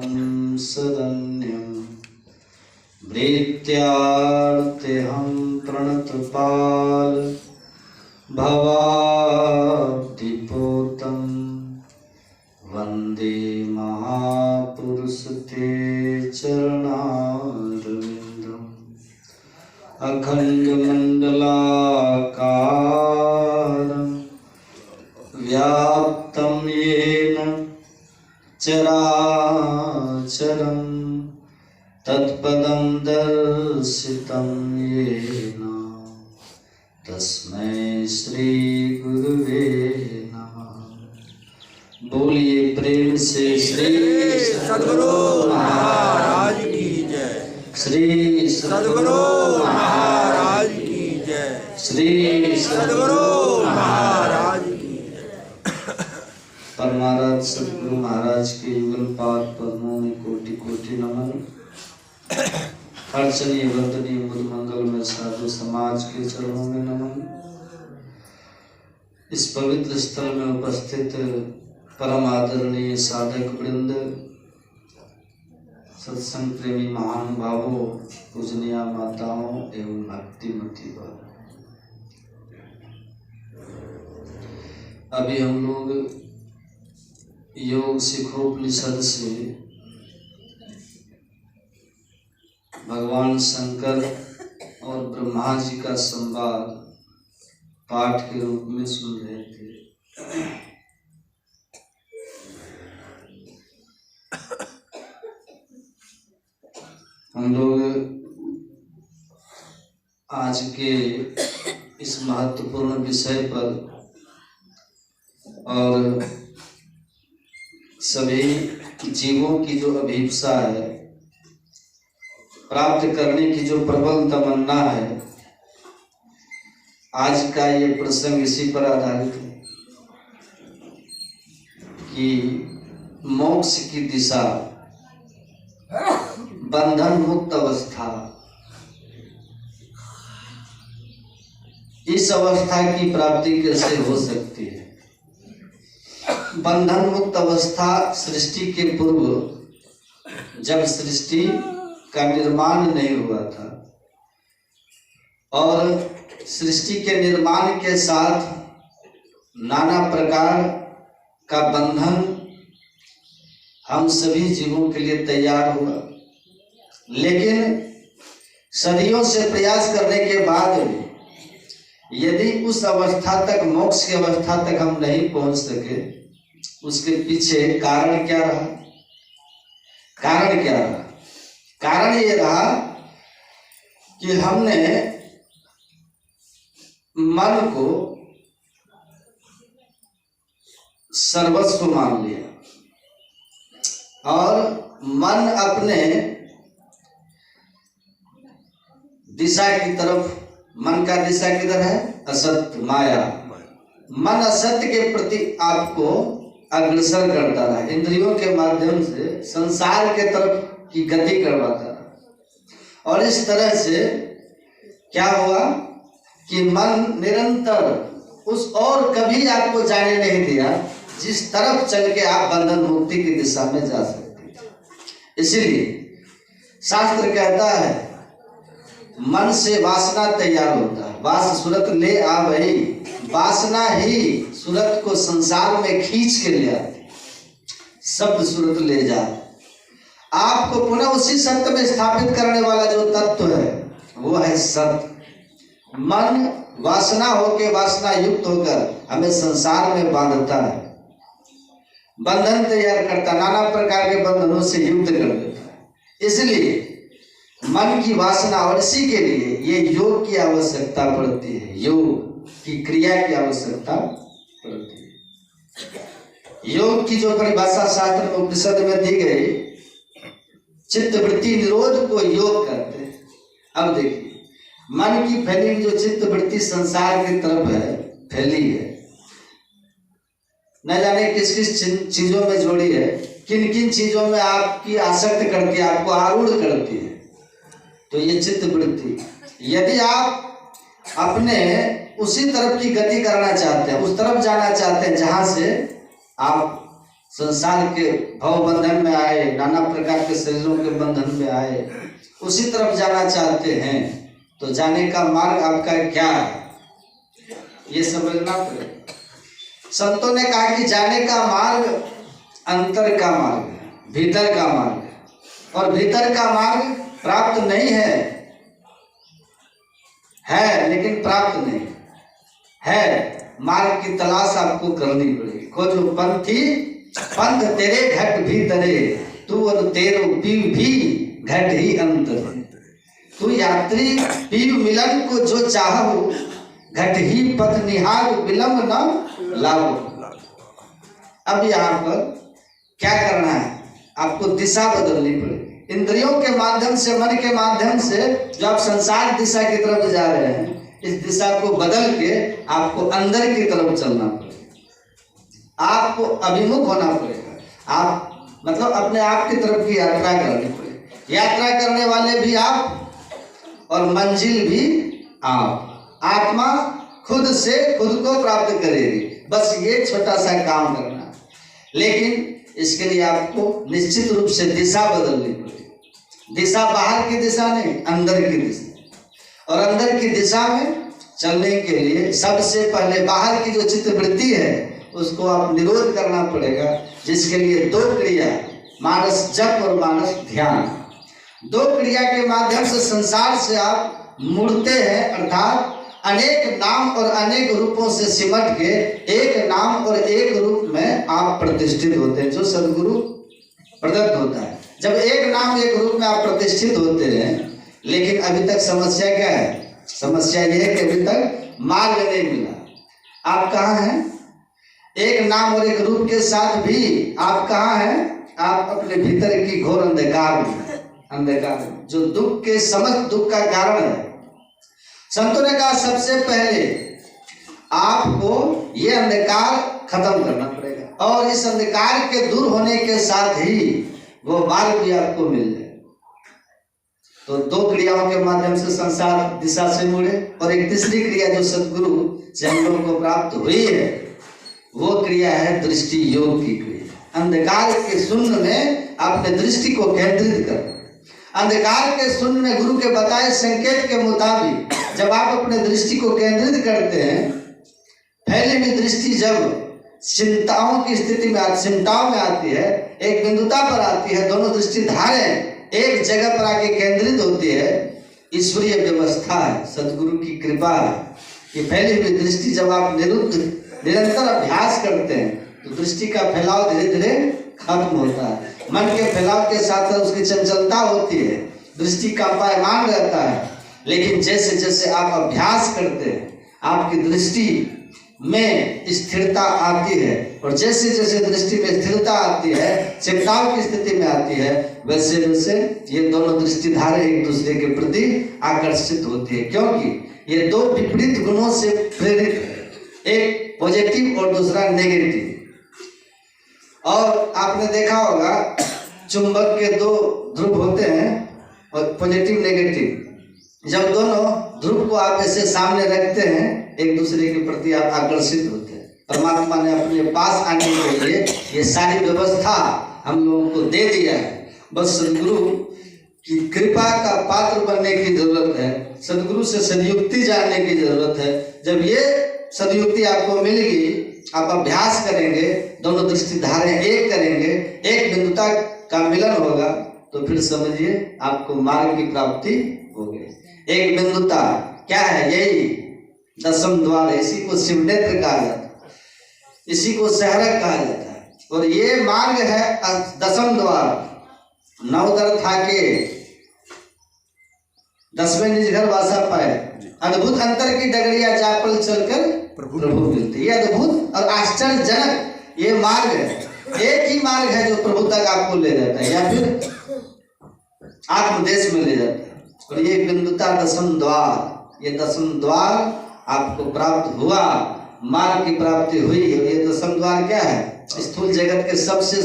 शरण्यं भृत्यार्तेऽहं प्रणतपाल भवाब्धिपोतं वन्दे महापुरुषते चरणारविन्दम् अखण्डमण्डलाकारं व्याप्तं येन चराचरं तत्पदं दर्शितं येन तस्मै श्री गुरुवे नमः। बोलिए प्रेम से श्री सद्गुरु महाराज की जय। श्री सद्गुरु महाराज की जय। श्री सद्गुरु महाराज की जय। परमाराज सद्गुरु महाराज के युगल पाद पद्मों में कोटि कोटि नमन। अर्चनीय वंदनीय मुद मंगल में साधु समाज के चरणों में नमन। इस पवित्र स्थल में उपस्थित परम आदरणीय साधक वृंद, सत्संग प्रेमी महानुभावों, पूजनीय माताओं एवं भक्तिमती बाबा, अभी हम लोग योग सिखोपनिषद से भगवान शंकर और ब्रह्मा जी का संवाद पाठ के रूप में सुन रहे थे। हम लोग आज के इस महत्वपूर्ण विषय पर और सभी जीवों की जो अभिप्सा है, प्राप्त करने की जो प्रबल तमन्ना है, आज का ये प्रसंग इसी पर आधारित है कि मोक्ष की दिशा, बंधन मुक्त अवस्था, इस अवस्था की प्राप्ति कैसे हो सकती है। बंधन मुक्त अवस्था सृष्टि के पूर्व, जब सृष्टि का निर्माण नहीं हुआ था और सृष्टि के निर्माण के साथ नाना प्रकार का बंधन हम सभी जीवों के लिए तैयार हुआ, लेकिन सदियों से प्रयास करने के बाद यदि उस अवस्था तक, मोक्ष की अवस्था तक हम नहीं पहुंच सके, उसके पीछे कारण क्या रहा? कारण क्या रहा? कारण ये रहा कि हमने मन को सर्वस्व मान लिया और मन अपने दिशा की तरफ, मन का दिशा किधर है? असत्य, माया। मन असत्य के प्रति आपको अग्रसर करता रहा, इंद्रियों के माध्यम से संसार के तरफ की गति करवाता रहा। और इस तरह से क्या हुआ कि मन निरंतर उस और कभी आपको जाने नहीं दिया जिस तरफ चल के आप बंधन मुक्ति की दिशा में जा सकते। इसीलिए शास्त्र कहता है मन से वासना तैयार होता है, वास सूरत ले आ वही, वासना ही सूरत को संसार में खींच के ले आती, शब्द सूरत ले जाए, आपको पुनः उसी सत्य में स्थापित करने वाला जो तत्व है वो है सत्य। मन वासना होके, वासना युक्त होकर हमें संसार में बांधता है, बंधन तैयार करता, नाना प्रकार के बंधनों से युक्त कर देता है। इसलिए मन की वासना, और इसी के लिए ये योग की आवश्यकता पड़ती है, योग की क्रिया की आवश्यकता पड़ती है। योग की जो परिभाषा शास्त्र उपनिषद में दी गई, चित्तवृत्ति निरोध को योग करते हैं। अब देखिए, मन की फैली जो चित्तवृत्ति संसार की तरफ है, फैली है, न जाने किस किस चीजों में जोड़ी है, किन किन चीजों में आपकी आसक्त करती है, आपको आरूढ़ करती है। तो ये चित्तवृत्ति, यदि आप अपने उसी तरफ की गति करना चाहते हैं, उस तरफ जाना चाहते हैं जहां से आप संसार के भव बंधन में आए, नाना प्रकार के शरीरों के बंधन में आए, उसी तरफ जाना चाहते हैं, तो जाने का मार्ग आपका क्या है, ये समझना पड़ेगा। संतों ने कहा कि जाने का मार्ग अंतर का मार्ग है, भीतर का मार्ग है, और भीतर का मार्ग प्राप्त नहीं है लेकिन प्राप्त नहीं है। मार्ग की तलाश आपको करनी पड़ेगी। खोजो पंथी पंथ तेरे घट भीतरे, तू और तेरो पीव भी घट ही अंतर। तू यात्री पीव मिलन को जो चाहो, घट ही पथ निहार विलंब न लाओ। अब यहाँ पर क्या करना है, आपको दिशा बदलनी पड़ेगी। इंद्रियों के माध्यम से, मन के माध्यम से जो आप संसार दिशा की तरफ जा रहे हैं, इस दिशा को बदल के आपको अंदर की तरफ चलना पड़ेगा। आपको अभिमुख होना पड़ेगा। आप मतलब अपने आप की तरफ की यात्रा करनी पड़ेगी। यात्रा करने वाले भी आप और मंजिल भी आप। आत्मा खुद से खुद को प्राप्त करेगी, बस ये छोटा सा काम करना है। लेकिन इसके लिए आपको निश्चित रूप से दिशा बदलनी पड़ेगी। दिशा बाहर की दिशा नहीं, अंदर की दिशा। और अंदर की दिशा में चलने के लिए सबसे पहले बाहर की जो चित्तवृत्ति है उसको आप निरोध करना पड़ेगा, जिसके लिए दो क्रिया, मानस जप और मानस ध्यान, दो क्रिया के माध्यम से संसार से आप मुड़ते हैं। अर्थात अनेक नाम और अनेक रूपों से सिमट के एक नाम और एक रूप में आप प्रतिष्ठित होते हैं, जो सदगुरु प्रदत्त होता है। जब एक नाम एक रूप में आप प्रतिष्ठित होते हैं, लेकिन अभी तक समस्या क्या है? समस्या यह है कि अभी तक मार्ग नहीं मिला। आप कहाँ हैं? एक नाम और एक रूप के साथ भी आप कहाँ हैं? आप अपने भीतर की घोर अंधकार में, अंधकार में जो दुख के समस्त दुख का कारण है। संतों ने कहा सबसे पहले आपको ये अंधकार खत्म करना पड़ेगा, और इस अंधकार के दूर होने के साथ ही वो मार्ग भी आपको मिल जाए। तो दो क्रियाओं के माध्यम से संसार दिशा से मुड़े, और एक तीसरी क्रिया जो सदगुरु से हम लोगों को प्राप्त हुई है, वो क्रिया है दृष्टि योग की क्रिया। अंधकार के शून्य में अपने दृष्टि को केंद्रित कर, अंधकार के शून्य में गुरु के बताए संकेत के मुताबिक जब आप अपने दृष्टि को केंद्रित करते हैं, फैली हुई दृष्टि जब चिंताओं की स्थिति में, चिंताओं में आती है, एक बिंदुता पर आती है, दोनों दृष्टि धारें एक जगह पर आके केंद्रित होती है, ईश्वरीय व्यवस्था है, सदगुरु की कृपा है। ये फैली हुई दृष्टि जब आप निरंतर अभ्यास करते हैं, तो दृष्टि का फैलाव धीरे धीरे खत्म होता है। मन के फैलाव के साथ साथ उसकी चंचलता होती है, दृष्टि का पायमान रहता है। लेकिन जैसे जैसे आप अभ्यास करते हैं, आपकी दृष्टि में स्थिरता आती है, और जैसे जैसे दृष्टि में स्थिरता आती है, चिंताओं की स्थिति में आती है, वैसे वैसे ये दोनों दृष्टि धारे एक दूसरे के प्रति आकर्षित होती है, क्योंकि ये दो विपरीत गुणों से प्रेरित है, एक पॉजिटिव और दूसरा नेगेटिव। और आपने देखा होगा चुंबक के दो ध्रुव होते हैं, और पॉजिटिव नेगेटिव। जब दोनों ध्रुव को आप ऐसे सामने रखते हैं, एक दूसरे के प्रति आप आकर्षित होते हैं। परमात्मा ने अपने पास आने के लिए ये सारी व्यवस्था हम लोगों को दे दिया है। बस सदगुरु की कृपा का पात्र बनने की जरूरत है, सदगुरु से सदयुक्ति जानने की जरूरत है। जब ये सदयुक्ति आपको मिल गई, आप अभ्यास करेंगे, दोनों दृष्टि धारें एक करेंगे, एक बिंदुता का मिलन होगा, तो फिर समझिए आपको मार्ग की प्राप्ति हो गई। एक बिंदुता क्या है? यही दशम द्वार, इसी को शिव नेत्र कहा जाता है, इसी को सहरक कहा जाता है। और ये मार्ग है दशम द्वार, नवदर था के 10वें निज घर वासा पाए, अद्भुत अंतर की डगरिया चापल चलकर प्रभु मिलते। ये अद्भुत और आश्चर्यजनक ये मार्ग है। एक ही मार्ग है जो प्रभु तक आपको ले जाता है, या फिर आत्मदेश में ले जाता है। और ये बिंदुता दशम द्वार, ये दशम द्वार आपको प्राप्त हुआ, मार्ग की प्राप्ति हुई। और ये दशम द्वार क्या है? स्थूल जगत के सबसे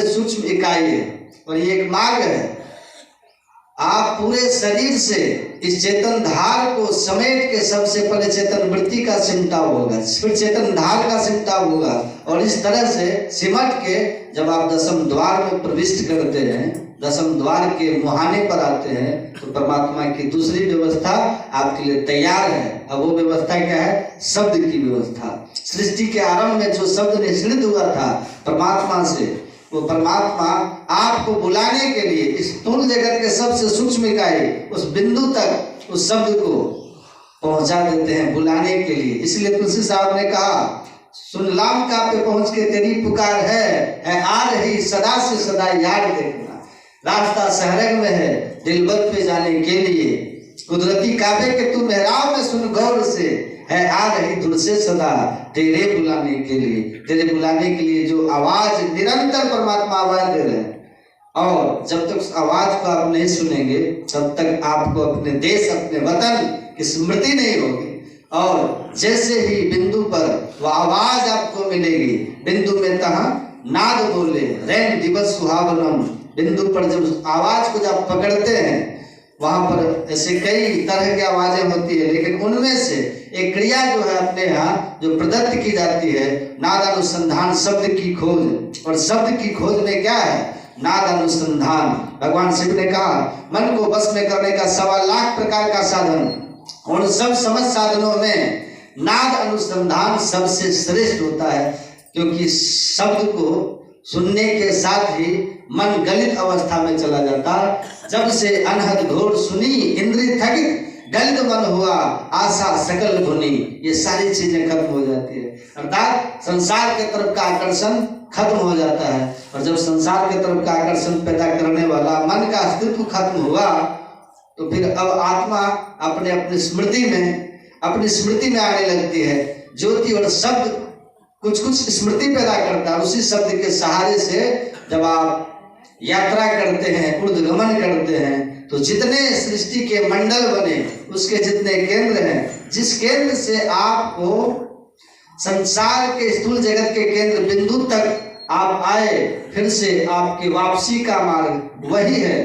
सूक्ष्म इकाई है, और ये एक मार्ग है। आप पूरे शरीर से इस चेतन धार को समेट के सबसे पहले चेतन वृत्ति का सिमटाव होगा, फिर चेतन धार का सिमटाव होगा, और इस तरह से सिमट के जब आप दसम द्वार में प्रविष्ट करते हैं, दसम द्वार के मुहाने पर आते हैं, तो परमात्मा की दूसरी व्यवस्था आपके लिए तैयार है। अब वो व्यवस्था क्या है? शब्द की व्यवस्था। सृष्टि के आरंभ में जो शब्द निश्चित हुआ था परमात्मा से, वो परमात्मा आपको बुलाने के लिए इस स्थूल जगत के सबसे सूक्ष्म इकाई उस बिंदु तक उस शब्द को पहुंचा देते हैं बुलाने के लिए। इसलिए तुलसी साहब ने कहा, सुन लाम का पे पहुंच के तेरी पुकार है आ रही सदा से सदा याद देखना। रास्ता सहरग में है दिलबर पे जाने के लिए, कुदरती काबे के तू मेहराब में सुन गौर से है आ रही दूर से सदा तेरे बुलाने के लिए। तेरे बुलाने के लिए जो आवाज निरंतर परमात्मा आवाज दे रहे हैं, और जब तक उस आवाज को आप नहीं सुनेंगे तब तक आपको अपने देश अपने वतन की स्मृति नहीं होगी। और जैसे ही बिंदु पर वह आवाज आपको मिलेगी, बिंदु में तहाँ नाद बोले रैन दिवस सुहावनम, बिंदु पर जब आवाज को जब पकड़ते हैं वहां पर ऐसे कई तरह की आवाजें होती है, लेकिन उनमें से एक क्रिया जो है अपने यहाँ जो प्रदत्त की जाती है, नाद अनुसंधान, शब्द की खोज। और शब्द की खोज में क्या है? नाद अनुसंधान। भगवान शिव ने कहा मन को बस में करने का 1.25 लाख प्रकार का साधन, उन सब समस्त साधनों में नाद अनुसंधान सबसे श्रेष्ठ होता है, क्योंकि शब्द को सुनने के साथ ही मन गलित अवस्था में चला जाता। जब से अनहद घोर सुनी इंद्रिय थकित, गलित मन हुआ आशा सकल भुनी, ये सारी चीजें खत्म हो जाती है। अर्थात संसार के तरफ का आकर्षण खत्म हो जाता है, और जब संसार के तरफ का आकर्षण पैदा करने वाला मन का अस्तित्व खत्म हुआ, तो फिर अब आत्मा अपने अपनी स्मृति में आने लगती है। ज्योति और शब्द कुछ स्मृति पैदा करता है। उसी शब्द के सहारे से जब आप यात्रा करते हैं, ऊर्ध्वगमन करते हैं, तो जितने सृष्टि के मंडल बने, उसके जितने केंद्र हैं, जिस केंद्र से आपको संसार के स्थूल जगत के केंद्र बिंदु तक आप आए, फिर से आपकी वापसी का मार्ग वही है।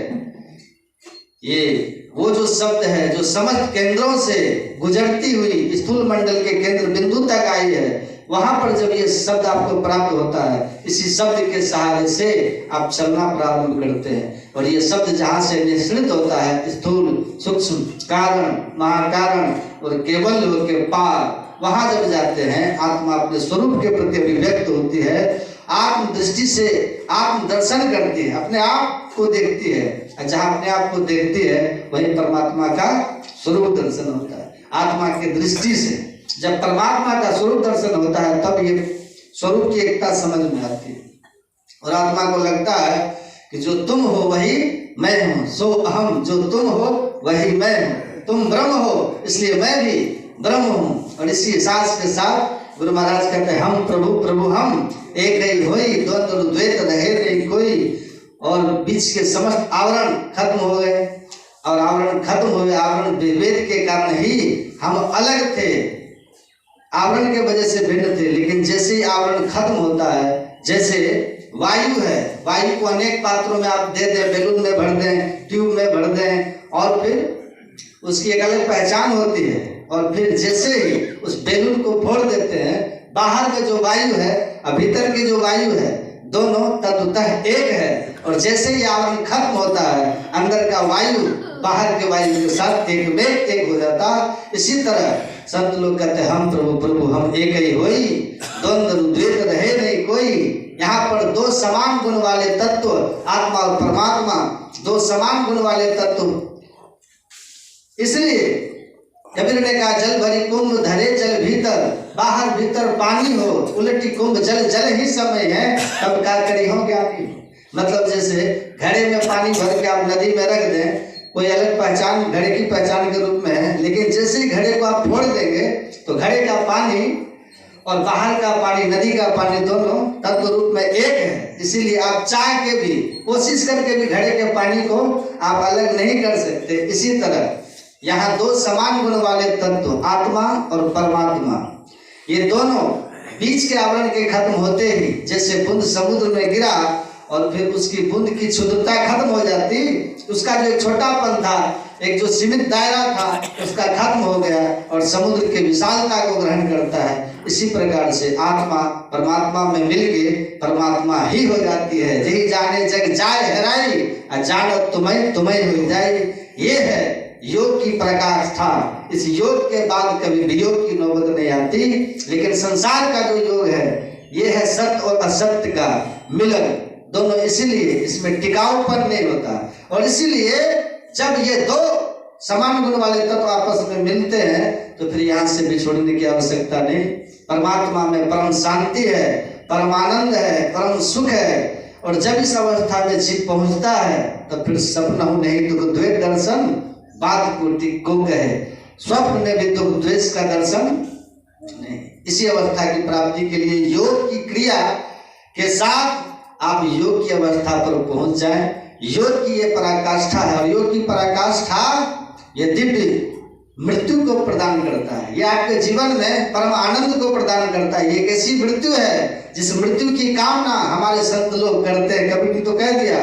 ये वो जो शब्द है जो समस्त केंद्रों से गुजरती हुई स्थूल मंडल के केंद्र बिंदु तक आई है, वहां पर जब ये शब्द आपको प्राप्त होता है, इसी शब्द के सहारे से आप चलना प्रारंभ करते हैं। और ये शब्द जहां से निश्चित होता है, स्थूल सूक्ष्म कारण महाकारण और केवल के पार, वहां जब जाते हैं आत्मा अपने स्वरूप के प्रति अभिव्यक्त होती है, आत्म दृष्टि से आत्म दर्शन करती है, अपने आप को देखती है। जहां अपने आप को देखती है वहीं परमात्मा का स्वरूप दर्शन होता है। आत्मा की दृष्टि से जब परमात्मा का स्वरूप दर्शन होता है, तब ये स्वरूप की एकता समझ में आती है, और आत्मा को लगता है कि जो तुम हो वही मैं हूँ, सो अहम, जो तुम हो वही मैं हूँ, तुम ब्रह्म हो इसलिए मैं भी ब्रह्म हूँ। और इसी एहसास के साथ गुरु महाराज कहते हैं, हम प्रभु प्रभु हम एक नहीं होई, द्वंद्व द्वैत रहे नहीं कोई। और बीच के समस्त आवरण खत्म हो गए, और आवरण खत्म हुए, आवरण विभेद के कारण ही हम अलग थे, आवरण के वजह से भिन्न थे। लेकिन जैसे ही आवरण खत्म होता है, जैसे वायु है, वायु को अनेक पात्रों में आप दे दें, बैलून में भर दें, ट्यूब में भर दें, और फिर उसकी एक अलग पहचान होती है। और फिर जैसे ही उस बैलून को फोड़ देते हैं, बाहर में जो वायु है और भीतर की जो वायु है, दोनों तत्वतः एक है। और जैसे ही आवरण खत्म होता है, अंदर का वायु बाहर के वायु के साथ एक में एक हो जाता। इसी तरह संत लोग कहते हैं, हम प्रभु प्रभु हम एक ही होई, द्वंद्व द्वैत रहे नहीं कोई। यहाँ पर दो समान गुण वाले तत्व, आत्मा और परमात्मा, दो समान गुण वाले तत्व। इसलिए कबीर ने कहा, जल भरी कुंभ धरे जल भीतर, बाहर भीतर पानी हो, उलटी कुंभ जल जल ही समय है, तब का करी हो ज्ञानी। मतलब जैसे घड़े में पानी भर के आप नदी में रख दें, कोई अलग पहचान घड़े की पहचान के रूप में है, लेकिन जैसे ही घड़े को आप फोड़ देंगे तो घड़े का पानी और बाहर का पानी, नदी का पानी, दोनों तत्व रूप में एक है। इसीलिए आप चाह के भी, कोशिश करके भी घड़े के पानी को आप अलग नहीं कर सकते। इसी तरह यहाँ दो समान गुण वाले तत्व, आत्मा और परमात्मा, ये दोनों बीच के आवरण के खत्म होते ही, जैसे बूंद समुद्र में गिरा और फिर उसकी बूंद की क्षुद्रता खत्म हो जाती, उसका जो एक छोटापन था, एक जो सीमित दायरा था, उसका खत्म हो गया और समुद्र के विशालता को ग्रहण करता है। इसी प्रकार से आत्मा परमात्मा में मिल के परमात्मा ही हो जाती है। यही जाने जग जाय हेराई, जानत तुम्हें तुम्हें हो जाए। ये है योग की पराकाष्ठा। इस योग के बाद कभी वियोग की नौबत नहीं आती। लेकिन संसार का जो योग है, ये है सत्य और असत्य का मिलन, दोनों। इसीलिए इसमें टिकाऊपन नहीं होता और इसीलिए जब ये दो समान गुण वाले तत्व आपस में मिलते हैं तो फिर यहाँ से बिछोड़ने की आवश्यकता नहीं। परमात्मा में परम शांति है, परम आनंद है, परम सुख है। और जब इस अवस्था में जीव पहुंचता है तो फिर सपना नहीं दुख द्वेष दर्शन बात कोटि को कहे, स्वप्न में भी दुख द्वेष का दर्शन नहीं। इसी अवस्था की प्राप्ति के लिए योग की क्रिया के साथ आप योग की अवस्था पर पहुंच जाएं। योग की ये पराकाष्ठा है और योग की पराकाष्ठा ये दिव्य मृत्यु को प्रदान करता है। ये आपके जीवन में परम आनंद को प्रदान करता है। ये एक ऐसी मृत्यु है जिस मृत्यु की कामना हमारे संत लोग करते हैं। कभी भी तो कह दिया,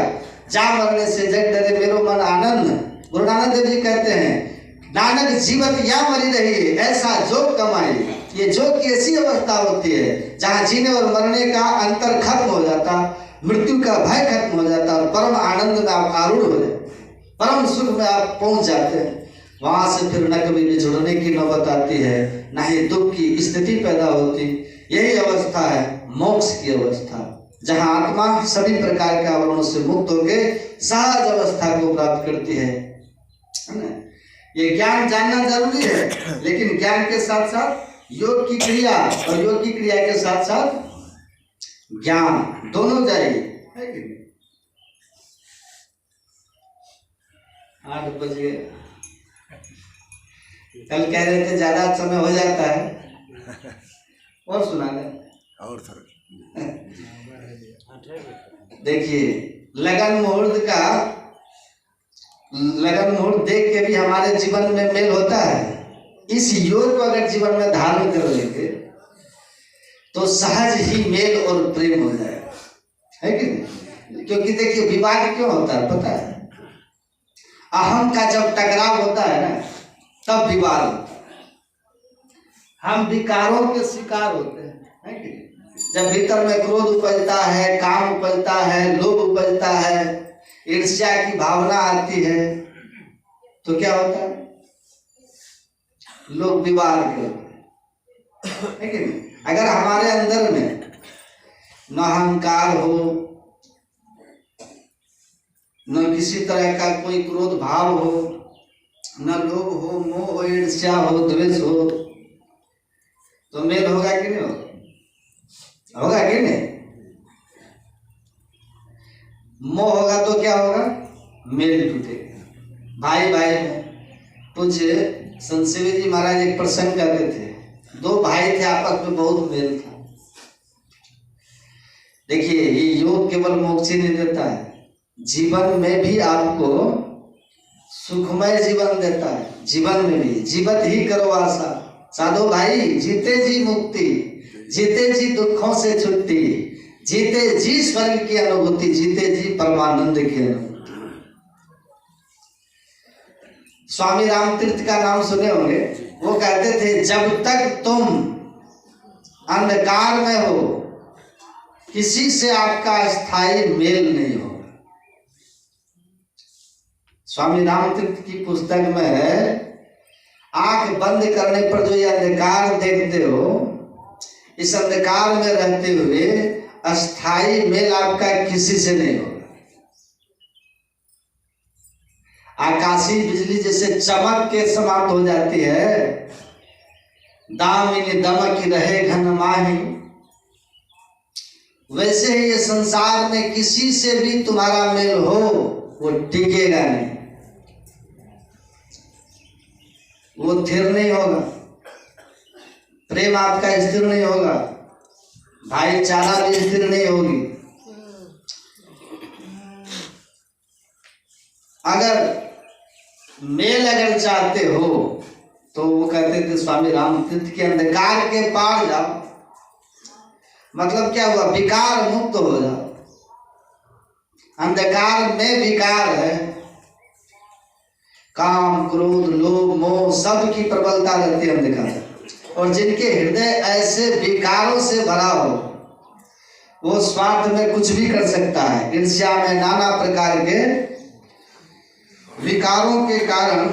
जा मरने से जग डरे मेरो मन आनंद। गुरु नानक देव जी कहते हैं, नानक जीवत या मरी रही ऐसा जोग कमाई। ये जोग की ऐसी अवस्था होती है जहाँ जीने और मरने का अंतर खत्म हो जाता, मृत्यु का भय खत्म हो जाता और परम आनंद में आप आरूढ़ हो जाते, परम सुख में आप पहुंच जाते हैं। वहां से फिर न कभी बिछड़ने की नौबत आती है, न ही दुख की स्थिति पैदा होती। यही अवस्था है मोक्ष की अवस्था, जहां आत्मा सभी प्रकार के आवरणों से मुक्त होकर सहज अवस्था को प्राप्त करती है ना। ये ज्ञान जानना जरूरी है, लेकिन ज्ञान के साथ साथ योग की क्रिया और योग की क्रिया के साथ साथ ज्ञान दोनों चाहिए, है कि नहीं। 8 बजे कल कह रहे थे ज्यादा समय हो जाता है, और सुना दे और सर देखिए, लगन मुहूर्त देख के भी हमारे जीवन में मेल होता है। इस योग को अगर जीवन में धारण कर लेंगे तो सहज ही मेल और प्रेम हो जाएगा, है कि नहीं। क्योंकि देखिए, विवाद क्यों होता है पता है? अहम का जब टकराव होता है ना, तब विवाद होता है। हम विकारों के शिकार होते हैं, है कि नहीं। जब भीतर में क्रोध उपजता है, काम उपजता है, लोभ उपजता है, ईर्ष्या की भावना आती है, तो क्या होता है? लोग विवाद करते हैं, है कि नहीं। अगर हमारे अंदर में न अहंकार हो, न किसी तरह का कोई क्रोध भाव हो, न लोभ हो, मोह हो, ईर्ष्या हो, द्वेष हो, तो मेल होगा कि नहीं होगा? होगा कि नहीं? मोह होगा तो क्या होगा? मेल टूटेगा। भाई भाई में कुछ संत शिव जी महाराज एक प्रसंग करते थे। 2 भाई थे, आपस में बहुत मेल था। देखिए, ये योग केवल मोक्ष ही नहीं देता है, जीवन में भी आपको सुखमय जीवन देता है। जीवन में भी जीवत ही करो आशा, साधो भाई जीते जी मुक्ति, जीते जी दुखों से छुट्टी, जीते जी स्वर्ग की अनुभूति, जीते जी परमानंद की अनुभूति। स्वामी रामतीर्थ का नाम सुने होंगे। वो कहते थे, जब तक तुम अंधकार में हो किसी से आपका स्थायी मेल नहीं हो। स्वामी रामतीर्थ की पुस्तक में है, आंख बंद करने पर जो ये अंधकार देखते हो, इस अंधकार में रहते हुए अस्थाई मेल आपका किसी से नहीं होगा। आकाशीय बिजली जैसे चमक के समाप्त हो जाती है, दामिनी दमक रहे घन माही, वैसे ही ये संसार में किसी से भी तुम्हारा मेल हो वो टिकेगा नहीं, वो स्थिर नहीं होगा। प्रेम आपका स्थिर नहीं होगा, भाईचारा भी स्थिर नहीं होगी। अगर मेल अगर चाहते हो तो वो कहते थे स्वामी रामतीर्थ के, अंधकार के पार जाओ। मतलब क्या हुआ? विकार मुक्त हो जाओ। अंधकार में विकार है, काम क्रोध लोभ मोह सब की प्रबलता रहती है अंधकार। और जिनके हृदय ऐसे विकारों से भरा हो, वो स्वार्थ में कुछ भी कर सकता है। ईर्ष्या में नाना प्रकार के विकारों के कारण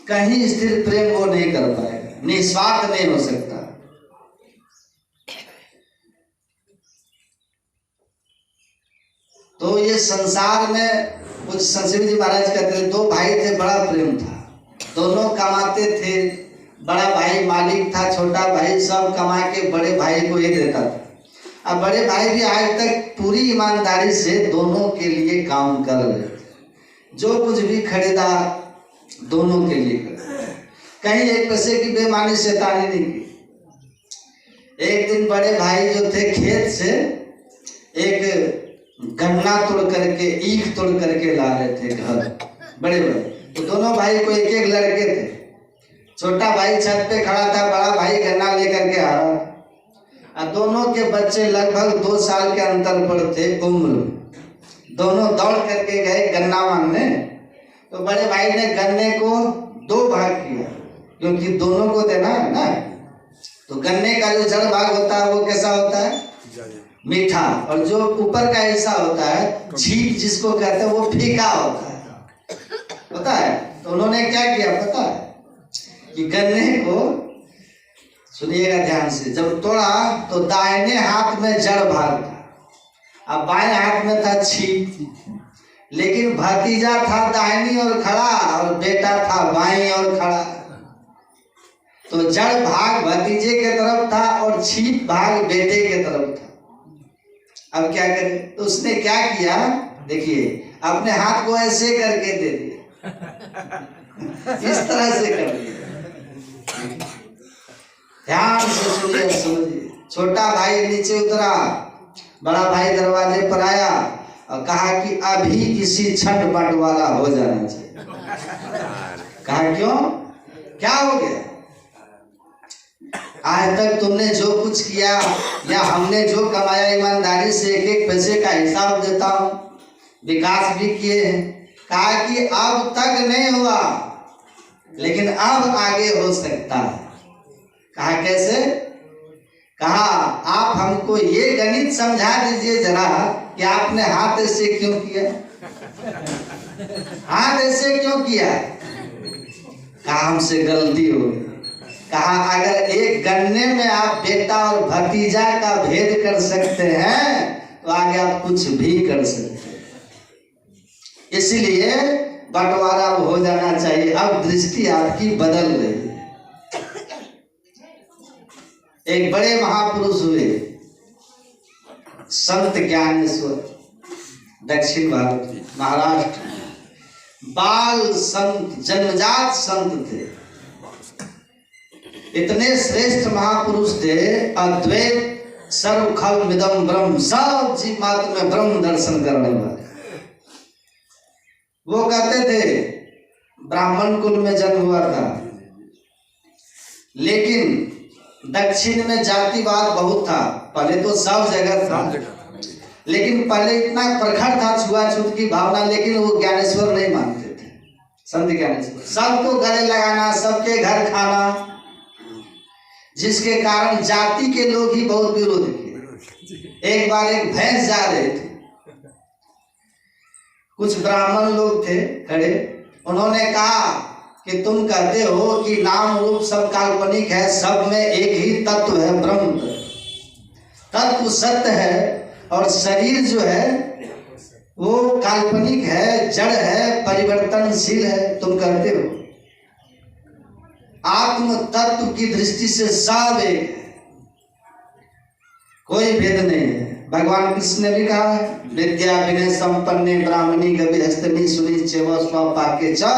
कहीं स्थिर प्रेम वो नहीं कर पाएगा, निस्वार्थ नहीं हो सकता। तो ये संसार में कुछ संत जी महाराज कहते थे, दो भाई थे, बड़ा प्रेम था, दोनों कमाते थे। बड़ा भाई मालिक था, छोटा भाई सब कमा के बड़े भाई को ही देता था। अब बड़े भाई भी आज तक पूरी ईमानदारी से दोनों के लिए काम कर रहे थे, जो कुछ भी खरीदा दोनों के लिए खरीदा, कहीं एक पैसे की बेईमानी शैतानी नहीं की। एक दिन बड़े भाई जो थे खेत से एक गन्ना तोड़ करके, ईख तोड़ करके ला रहे थे घर, बड़े बड़े। तो दोनों भाई को एक एक लड़के थे। छोटा भाई छत पे खड़ा था, बड़ा भाई गन्ना लेकर के आ रहा। और दोनों के बच्चे लगभग 2 साल के अंतर पर थे उम्र। दोनों दौड़ करके गए गन्ना मांगने। तो बड़े भाई ने गन्ने को 2 भाग किया, क्योंकि दोनों को देना है ना। तो गन्ने का जो जड़ भाग होता है वो कैसा होता है? मीठा। और जो ऊपर का हिस्सा होता है छीट जिसको कहते हैं, वो फीका होता है, पता है। तो उन्होंने क्या किया पता है कि गन्ने को, सुनिएगा ध्यान से, जब तोड़ा तो दाहिने हाथ में जड़ भाग था, अब बाएं हाथ में था छीट। लेकिन भतीजा था दाहिनी ओर खड़ा और बेटा था बाईं ओर खड़ा। तो जड़ भाग भतीजे के तरफ था और छीट भाग बेटे के तरफ था। अब क्या करे? तो उसने क्या किया, देखिए, अपने हाथ को ऐसे करके दे दिया, इस तरह से कर दिया। ध्यान से सुनिए, समझिए। छोटा भाई नीचे उतरा, बड़ा भाई दरवाजे पर आया और कहा कि अभी इसी छठ बंटवारा हो जाना चाहिए। कहा क्यों, क्या हो गया? आज तक तुमने जो कुछ किया या हमने जो कमाया ईमानदारी से एक एक पैसे का हिसाब देता हूं, विकास भी किए हैं। कहा कि अब तक नहीं हुआ, लेकिन अब आगे हो सकता है। कहा कैसे? कहा आप हमको ये गणित समझा दीजिए जरा कि आपने हाथ ऐसे क्यों किया, हाथ ऐसे क्यों किया? कहा हमसे गलती हो गई। कहा अगर एक गन्ने में आप बेटा और भतीजा का भेद कर सकते हैं तो आगे आप कुछ भी कर सकते हैं। इसलिए बंटवारा हो जाना चाहिए। अब दृष्टि आपकी बदल रही है। एक बड़े महापुरुष हुए संत ज्ञानेश्वर, दक्षिण भारत महाराष्ट्र, बाल संत, जन्मजात संत थे। इतने श्रेष्ठ महापुरुष थे, अद्वैत सर्व खल मिदम ब्रह्म, सब जीव मात्र में ब्रह्म दर्शन करने वाले। वो कहते थे ब्राह्मण कुल में जन्म हुआ था, लेकिन दक्षिण में जातिवाद बहुत था। पहले तो सब जगह था, लेकिन पहले इतना प्रखर था छुआछूत की भावना, लेकिन वो ज्ञानेश्वर नहीं मानते थे। संत ज्ञानेश्वर सबको गले लगाना, सबके घर खाना, जिसके कारण जाति के लोग ही बहुत विरोध किए। एक बार एक भैंस जा रहे थे, कुछ ब्राह्मण लोग थे खड़े, उन्होंने कहा कि तुम कहते हो कि नाम रूप सब काल्पनिक है, सब में एक ही तत्व है, ब्रह्म तत्व सत्य है, और शरीर जो है वो काल्पनिक है, जड़ है, परिवर्तनशील है। तुम कहते हो आत्म तत्व की दृष्टि से सब एक है, कोई भेद नहीं है। भगवान कृष्ण ने भी कहा है, विद्या विनय संपन्ने ब्राह्मणी गभीर हस्तनी सुनी चेव स्वपाके च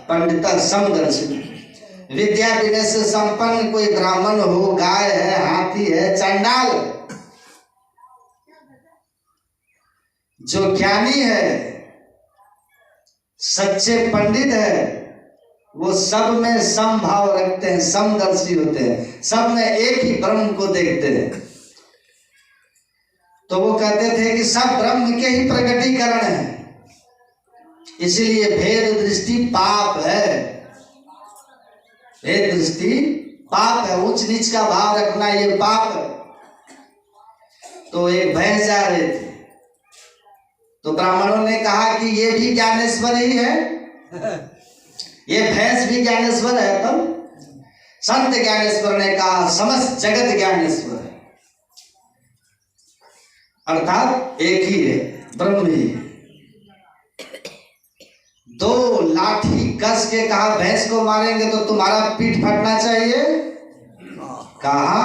पंडित समदर्शिनी। विद्या विनय से संपन्न कोई ब्राह्मण हो, गाय है, हाथी है, चंडाल, जो ज्ञानी है, सच्चे पंडित है, वो सब में समभाव रखते हैं, समदर्शी होते हैं, सब में एक ही ब्रह्म को देखते हैं। तो वो कहते थे कि सब ब्रह्म के ही प्रकटीकरण है, इसलिए भेद दृष्टि पाप है। भेद दृष्टि पाप है, उच्च नीच का भाव रखना ये पाप है। तो एक भैंस जा रहे थे, तो ब्राह्मणों ने कहा कि ये भी ज्ञानेश्वर ही है, ये भैंस भी ज्ञानेश्वर है। तब संत ज्ञानेश्वर ने कहा समस्त जगत ज्ञानेश्वर है, अर्थात एक ही है, ब्रह्म ही है। दो लाठी कस के कहा भैंस को मारेंगे तो तुम्हारा पीठ फटना चाहिए। कहा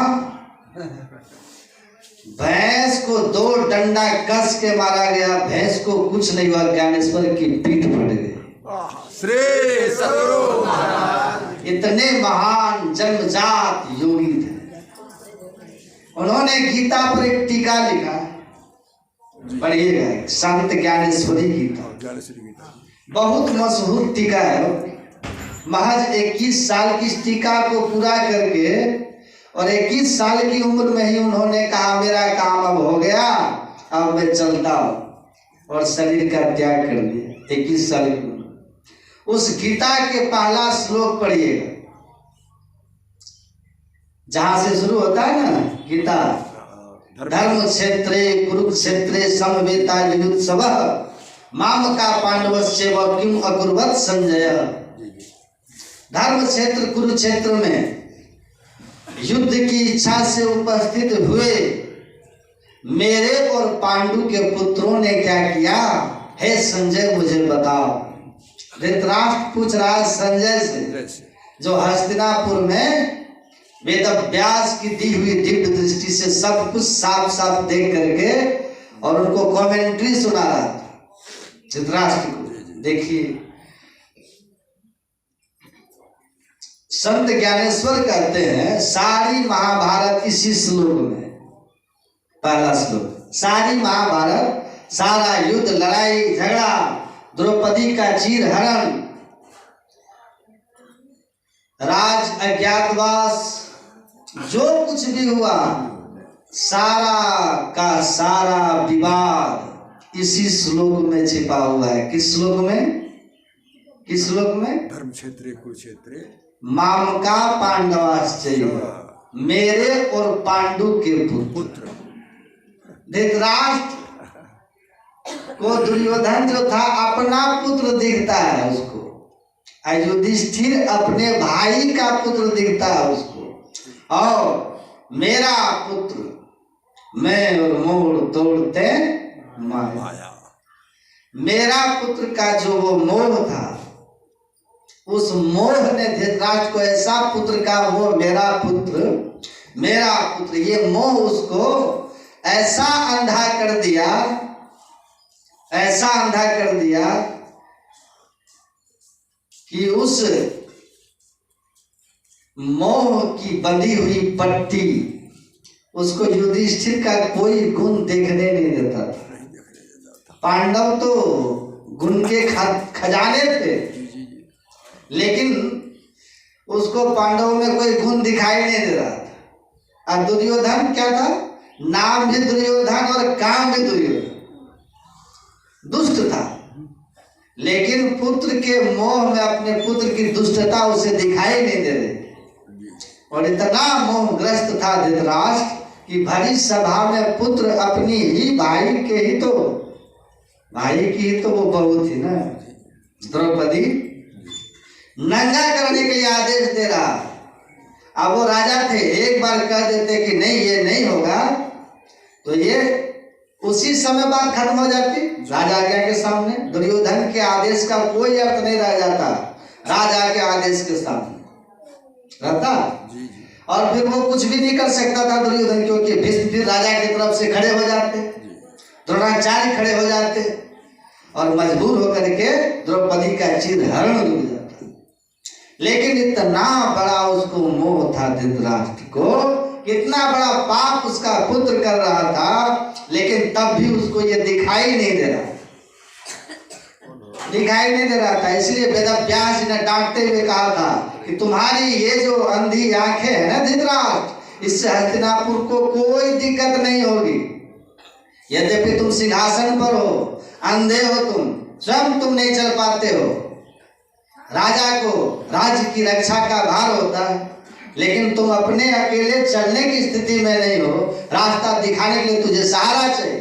भैंस को दो डंडा कस के मारा गया, भैंस को कुछ नहीं हुआ, ज्ञानेश्वर की पीठ फट गई। श्री सद्गुरु महाराज इतने महान जन्मजात योगी थे। उन्होंने गीता पर एक टीका लिखा, पढ़िएगा, संत ज्ञानेश्वरी गीता, बहुत मशहूर टीका है। महज 21 साल की इस टीका को पूरा करके और 21 साल की उम्र में ही उन्होंने कहा मेरा काम अब हो गया, अब मैं चलता हूं, और शरीर का त्याग कर दिया। 21 साल की उम्र। उस गीता के पहला श्लोक पढ़िएगा, जहां से शुरू होता है ना गीता, धर्म क्षेत्रे कुरुक्षेत्रे समवेता युयुत्सवः मामका पांडवस्य व किम अकुर्वत संजय। धर्म क्षेत्र कुरुक्षेत्र में युद्ध की इच्छा से उपस्थित हुए मेरे और पांडु के पुत्रों ने क्या किया, हे संजय मुझे बताओ। धृतराष्ट्र पूछ रहा है संजय से, जो हस्तिनापुर में वेदव्यास की दी हुई दिव्य दृष्टि से सब कुछ साफ साफ देख करके और उनको कमेंट्री सुना रहा था। धृतराष्ट्र को देखिए, संत ज्ञानेश्वर कहते हैं सारी महाभारत इसी श्लोक में, पहला श्लोक, सारी महाभारत, सारा युद्ध, लड़ाई झगड़ा, द्रौपदी का चीर हरण, राज अज्ञातवास, जो कुछ भी हुआ, सारा का सारा विवाद इसी श्लोक में छिपा हुआ है। किस श्लोक में? किस श्लोक में? धर्म क्षेत्रे कुरुक्षेत्रे मामका पांडवाश्चर्य, मेरे और पांडु के पुत्र। धृतराष्ट्र को दुर्योधन जो था अपना पुत्र दिखता है उसको, युधिष्ठिर अपने भाई का पुत्र दिखता है उसको, और मेरा पुत्र मैं और मोड़ तोड़ते माया। मेरा पुत्र का जो वो मोह था, उस मोह ने धृतराष्ट्र को ऐसा पुत्र का मोह, मेरा पुत्र, ये मोह उसको ऐसा अंधा कर दिया, ऐसा अंधा कर दिया कि उस मोह की बंधी हुई पट्टी उसको युधिष्ठिर का कोई गुण देखने नहीं देता था। पांडव तो गुण के खजाने थे, लेकिन उसको पांडवों में कोई गुण दिखाई नहीं दे रहा था। और दुर्योधन क्या था? नाम भी दुर्योधन और काम भी दुर्योधन, दुष्ट था, लेकिन पुत्र के मोह में अपने पुत्र की दुष्टता उसे दिखाई नहीं दे रही। और इतना मोहग्रस्त था धृतराष्ट्र कि भरी सभा में पुत्र अपनी ही भाई की ही तो वो बहू थी ना, द्रौपदी, नंगा करने के लिए आदेश दे रहा। अब वो राजा थे, एक बार कह देते कि नहीं ये नहीं होगा, तो ये उसी समय बात खत्म हो जाती राजा आज्ञा के सामने। दुर्योधन के आदेश का कोई अर्थ नहीं रह जाता राजा के आदेश के सामने रहता, और फिर वो कुछ भी नहीं कर सकता था दुर्योधन, क्योंकि भीष्म फिर राजा की तरफ से खड़े हो जाते, द्रोणाचार्य खड़े हो जाते, और मजबूर होकर के द्रौपदी का चीर हरण रुक जाता। लेकिन इतना बड़ा उसको मोह था धृतराष्ट्र को, कितना बड़ा पाप उसका पुत्र कर रहा था, लेकिन तब भी उसको ये दिखाई नहीं दे रहा था। इसलिए वेदव्यास जी ने डांटते हुए कहा था कि तुम्हारी ये जो अंधी आंखें है ना धृतराष्ट्र, इससे हस्तिनापुर को कोई दिक्कत नहीं होगी, यद्यपि तुम सिंहासन पर हो, अंधे हो, स्वयं तुम नहीं चल पाते हो। राजा को राज्य की रक्षा का भार होता है, लेकिन तुम अपने अकेले चलने की स्थिति में नहीं हो। रास्ता दिखाने के लिए तुझे सहारा चाहिए।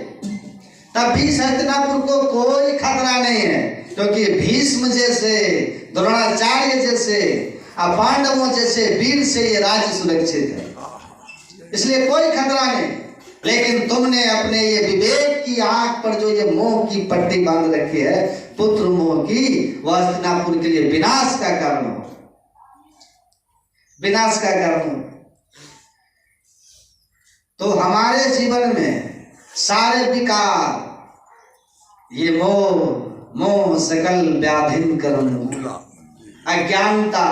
तब भी हस्तिनापुर को कोई खतरा नहीं है, क्योंकि भीष्म जैसे, द्रोणाचार्य जैसे, पांडवों जैसे वीर से ये राज्य सुरक्षित है, इसलिए कोई खतरा नहीं। लेकिन तुमने अपने ये विवेक की आंख पर जो ये मोह की पट्टी बांध रखी है, पुत्र मोह की, वह हस्तिनापुर के लिए विनाश का कारण हो, विनाश का कारण हो। तो हमारे जीवन में सारे विकार, ये मोह सकल व्याधिन कर्म, अज्ञानता,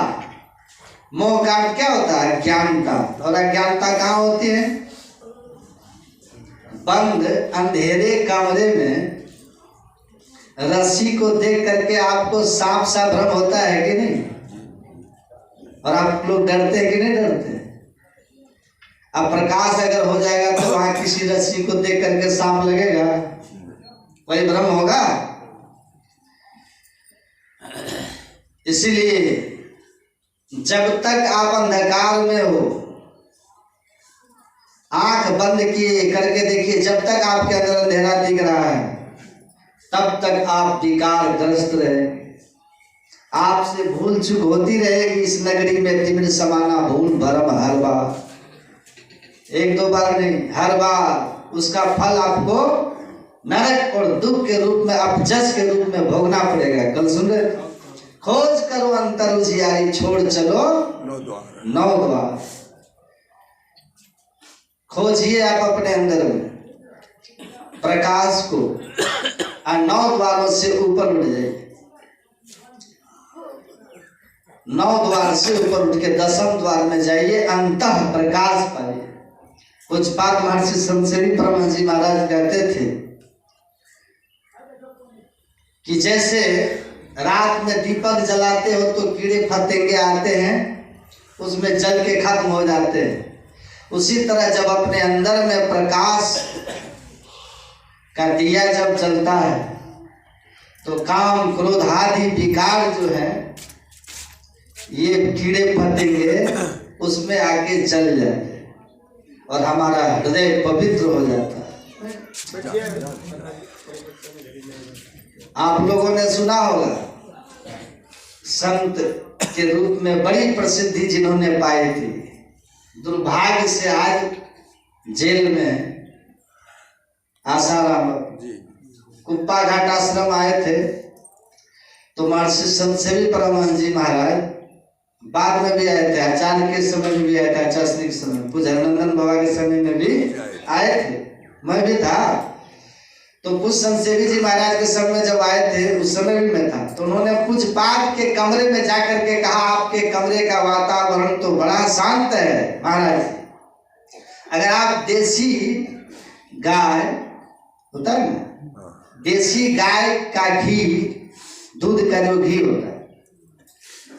मोह का क्या होता है? अज्ञानता। और अज्ञानता कहाँ होती है? बंद अंधेरे कमरे में रस्सी को देख करके आपको सांप सा भ्रम होता है कि नहीं? और आप लोग डरते हैं कि नहीं डरते? अब प्रकाश अगर हो जाएगा तो वहां किसी रस्सी को देख करके सांप लगेगा? कोई भ्रम होगा? इसीलिए जब तक आप अंधकार में हो, आंख बंद किए करके देखिए, जब तक आपके अंदर अंधेरा दिख रहा है, तब तक आप विकार ग्रस्त रहे। आपसे भूल चूक होती रहेगी इस नगरी में, तिमिर समाना भूल भरम हर बार, एक दो बार नहीं, हर बार उसका फल आपको नरक और दुख के रूप में, अपजस के रूप में भोगना पड़ेगा। कल सुन रहे, खोज करो अंतर उजियारी, छोड़ चलो नौ द्वार। खोजिए आप अपने अंदर में प्रकाश को, और 9 द्वारों से ऊपर उठ जाइए। 9 द्वार से ऊपर उठ के 10वें द्वार में जाइए, अंतः प्रकाश पाइए। कुछ बात महर्षि संसेवी परमहंस जी महाराज कहते थे कि जैसे रात में दीपक जलाते हो तो कीड़े फतिंगे आते हैं, उसमें जल के खत्म हो जाते हैं। उसी तरह जब अपने अंदर में प्रकाश का दिया जब जलता है, तो काम क्रोध आदि विकार जो है, ये कीड़े फतिंगे उसमें आके जल जाते हैं और हमारा हृदय पवित्र हो जाता है। आप लोगों ने सुना होगा, संत के रूप में बड़ी प्रसिद्धि जिन्होंने पाई थी, दुर्भाग्य से आज जेल में आसाराम कुप्पा घाट आश्रम आए थे। तो महर्षि संतसेवी परमहंस जी महाराज बाद में भी आए थे, आचार्य के समय में भी आए थे, आचार्य के समय, पूजनंदन बाबा के समय में भी आए थे, मैं भी था। तो कुछ संतसेवी जी महाराज के समय में जब आए थे, उस समय भी मैं था। तो उन्होंने कुछ बात के कमरे में जाकर के कहा, आपके कमरे का वातावरण तो बड़ा शांत है महाराज, अगर आप देसी गाय होता है ना, देसी गाय का घी, दूध का जो घी होता है,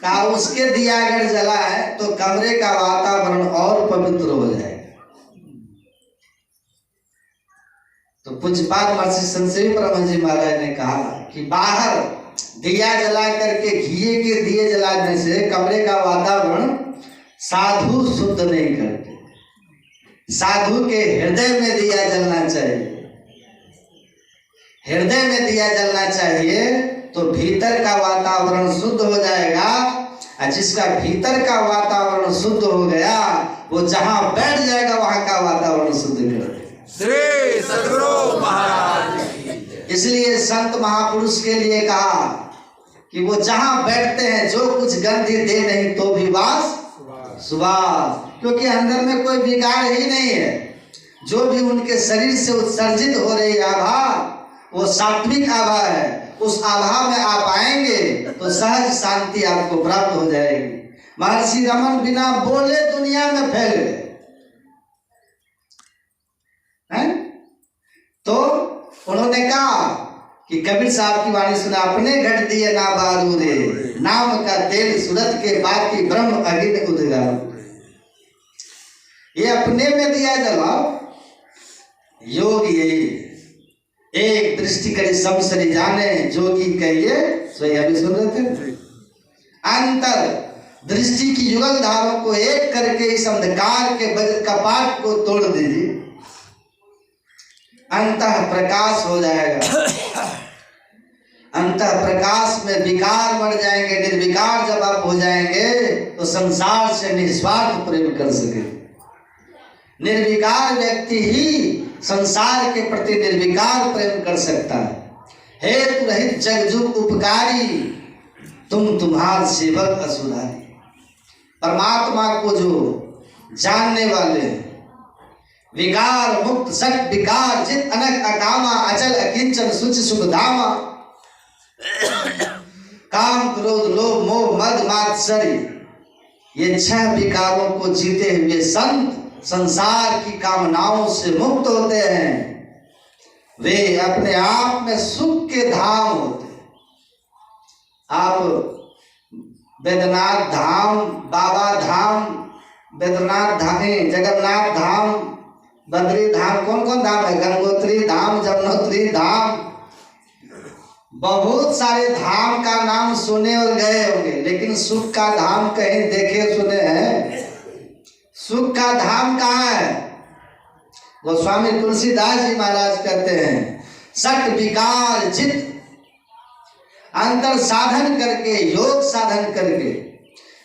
कहा उसके दिया अगर जला है तो कमरे का वातावरण और पवित्र हो जाएगा। तो कुछ बात महर्षि संतसेवी परमहंस जी महाराज ने कहा कि बाहर दिया जला करके, घी के दिए जलाने से कमरे का वातावरण साधु शुद्ध नहीं करते। साधु के हृदय में दिया जलना चाहिए, हृदय में दिया जलना चाहिए, तो भीतर का वातावरण शुद्ध हो जाएगा। और जिसका भीतर का वातावरण शुद्ध हो गया, वो जहां बैठ जाएगा वहां का वातावरण शुद्ध कर देगा। श्री सद्गुरु महाराज। इसलिए संत महापुरुष के लिए कहा कि वो जहां बैठते हैं, जो कुछ गंध दे नहीं तो भी वास सुवास, क्योंकि अंदर में कोई विकार ही नहीं है। जो भी उनके शरीर से उत्सर्जित हो रही आभा, वो सात्विक आभा है। उस आभा में आप आएंगे तो सहज शांति आपको प्राप्त हो जाएगी। महर्षि रमन बिना बोले दुनिया में फैल गए हैं। तो उन्होंने कहा कि कबीर साहब की वाणी सुना, अपने घट दिए ना बारू रे, नाम का तेल सूरत के बाकी ब्रह्म अग्नि उद्गार। ये अपने में दिया जलाओ, योग यही है। एक दृष्टि करी समसरी जाने, जोगी कहिए सोई। अभी सुन रहे थे, अंतर दृष्टि की युगल धारों को एक करके इस अंधकार के वज्र कपाट को तोड़ दीजिए, अंतः प्रकाश हो जाएगा। अंतः प्रकाश में विकार मर जाएंगे, निर्विकार जब आप हो जाएंगे तो संसार से निस्वार्थ प्रेम कर सके। निर्विकार व्यक्ति ही संसार के प्रति निर्विकार प्रेम कर सकता है। हेतु रहित जगजुग उपकारी, तुम तुम्हार सेवक असुधारी। परमात्मा को जो जानने वाले, विकार मुक्त सट विकार जित अनक अकामा, अचल अकिंचन सुच सुख धामा, काम क्रोध लोभ मोह मद मात्सर्य, ये 6 विकारों को जीते हुए संत संसार की कामनाओं से मुक्त होते हैं। वे अपने आप में सुख के धाम होते हैं। आप बैद्यनाथ धाम, बाबा धाम, बैद्यनाथ धाम, जगन्नाथ धाम, बद्री धाम, कौन कौन धाम है? गंगोत्री धाम, जमुनोत्री धाम, बहुत सारे धाम का नाम सुने और गए होंगे, लेकिन सुख का धाम कहीं देखे सुने हैं? सुख का धाम कहाँ है? गोस्वामी तुलसीदास जी महाराज कहते हैं, सट विकार जित, अंतर साधन करके, योग साधन करके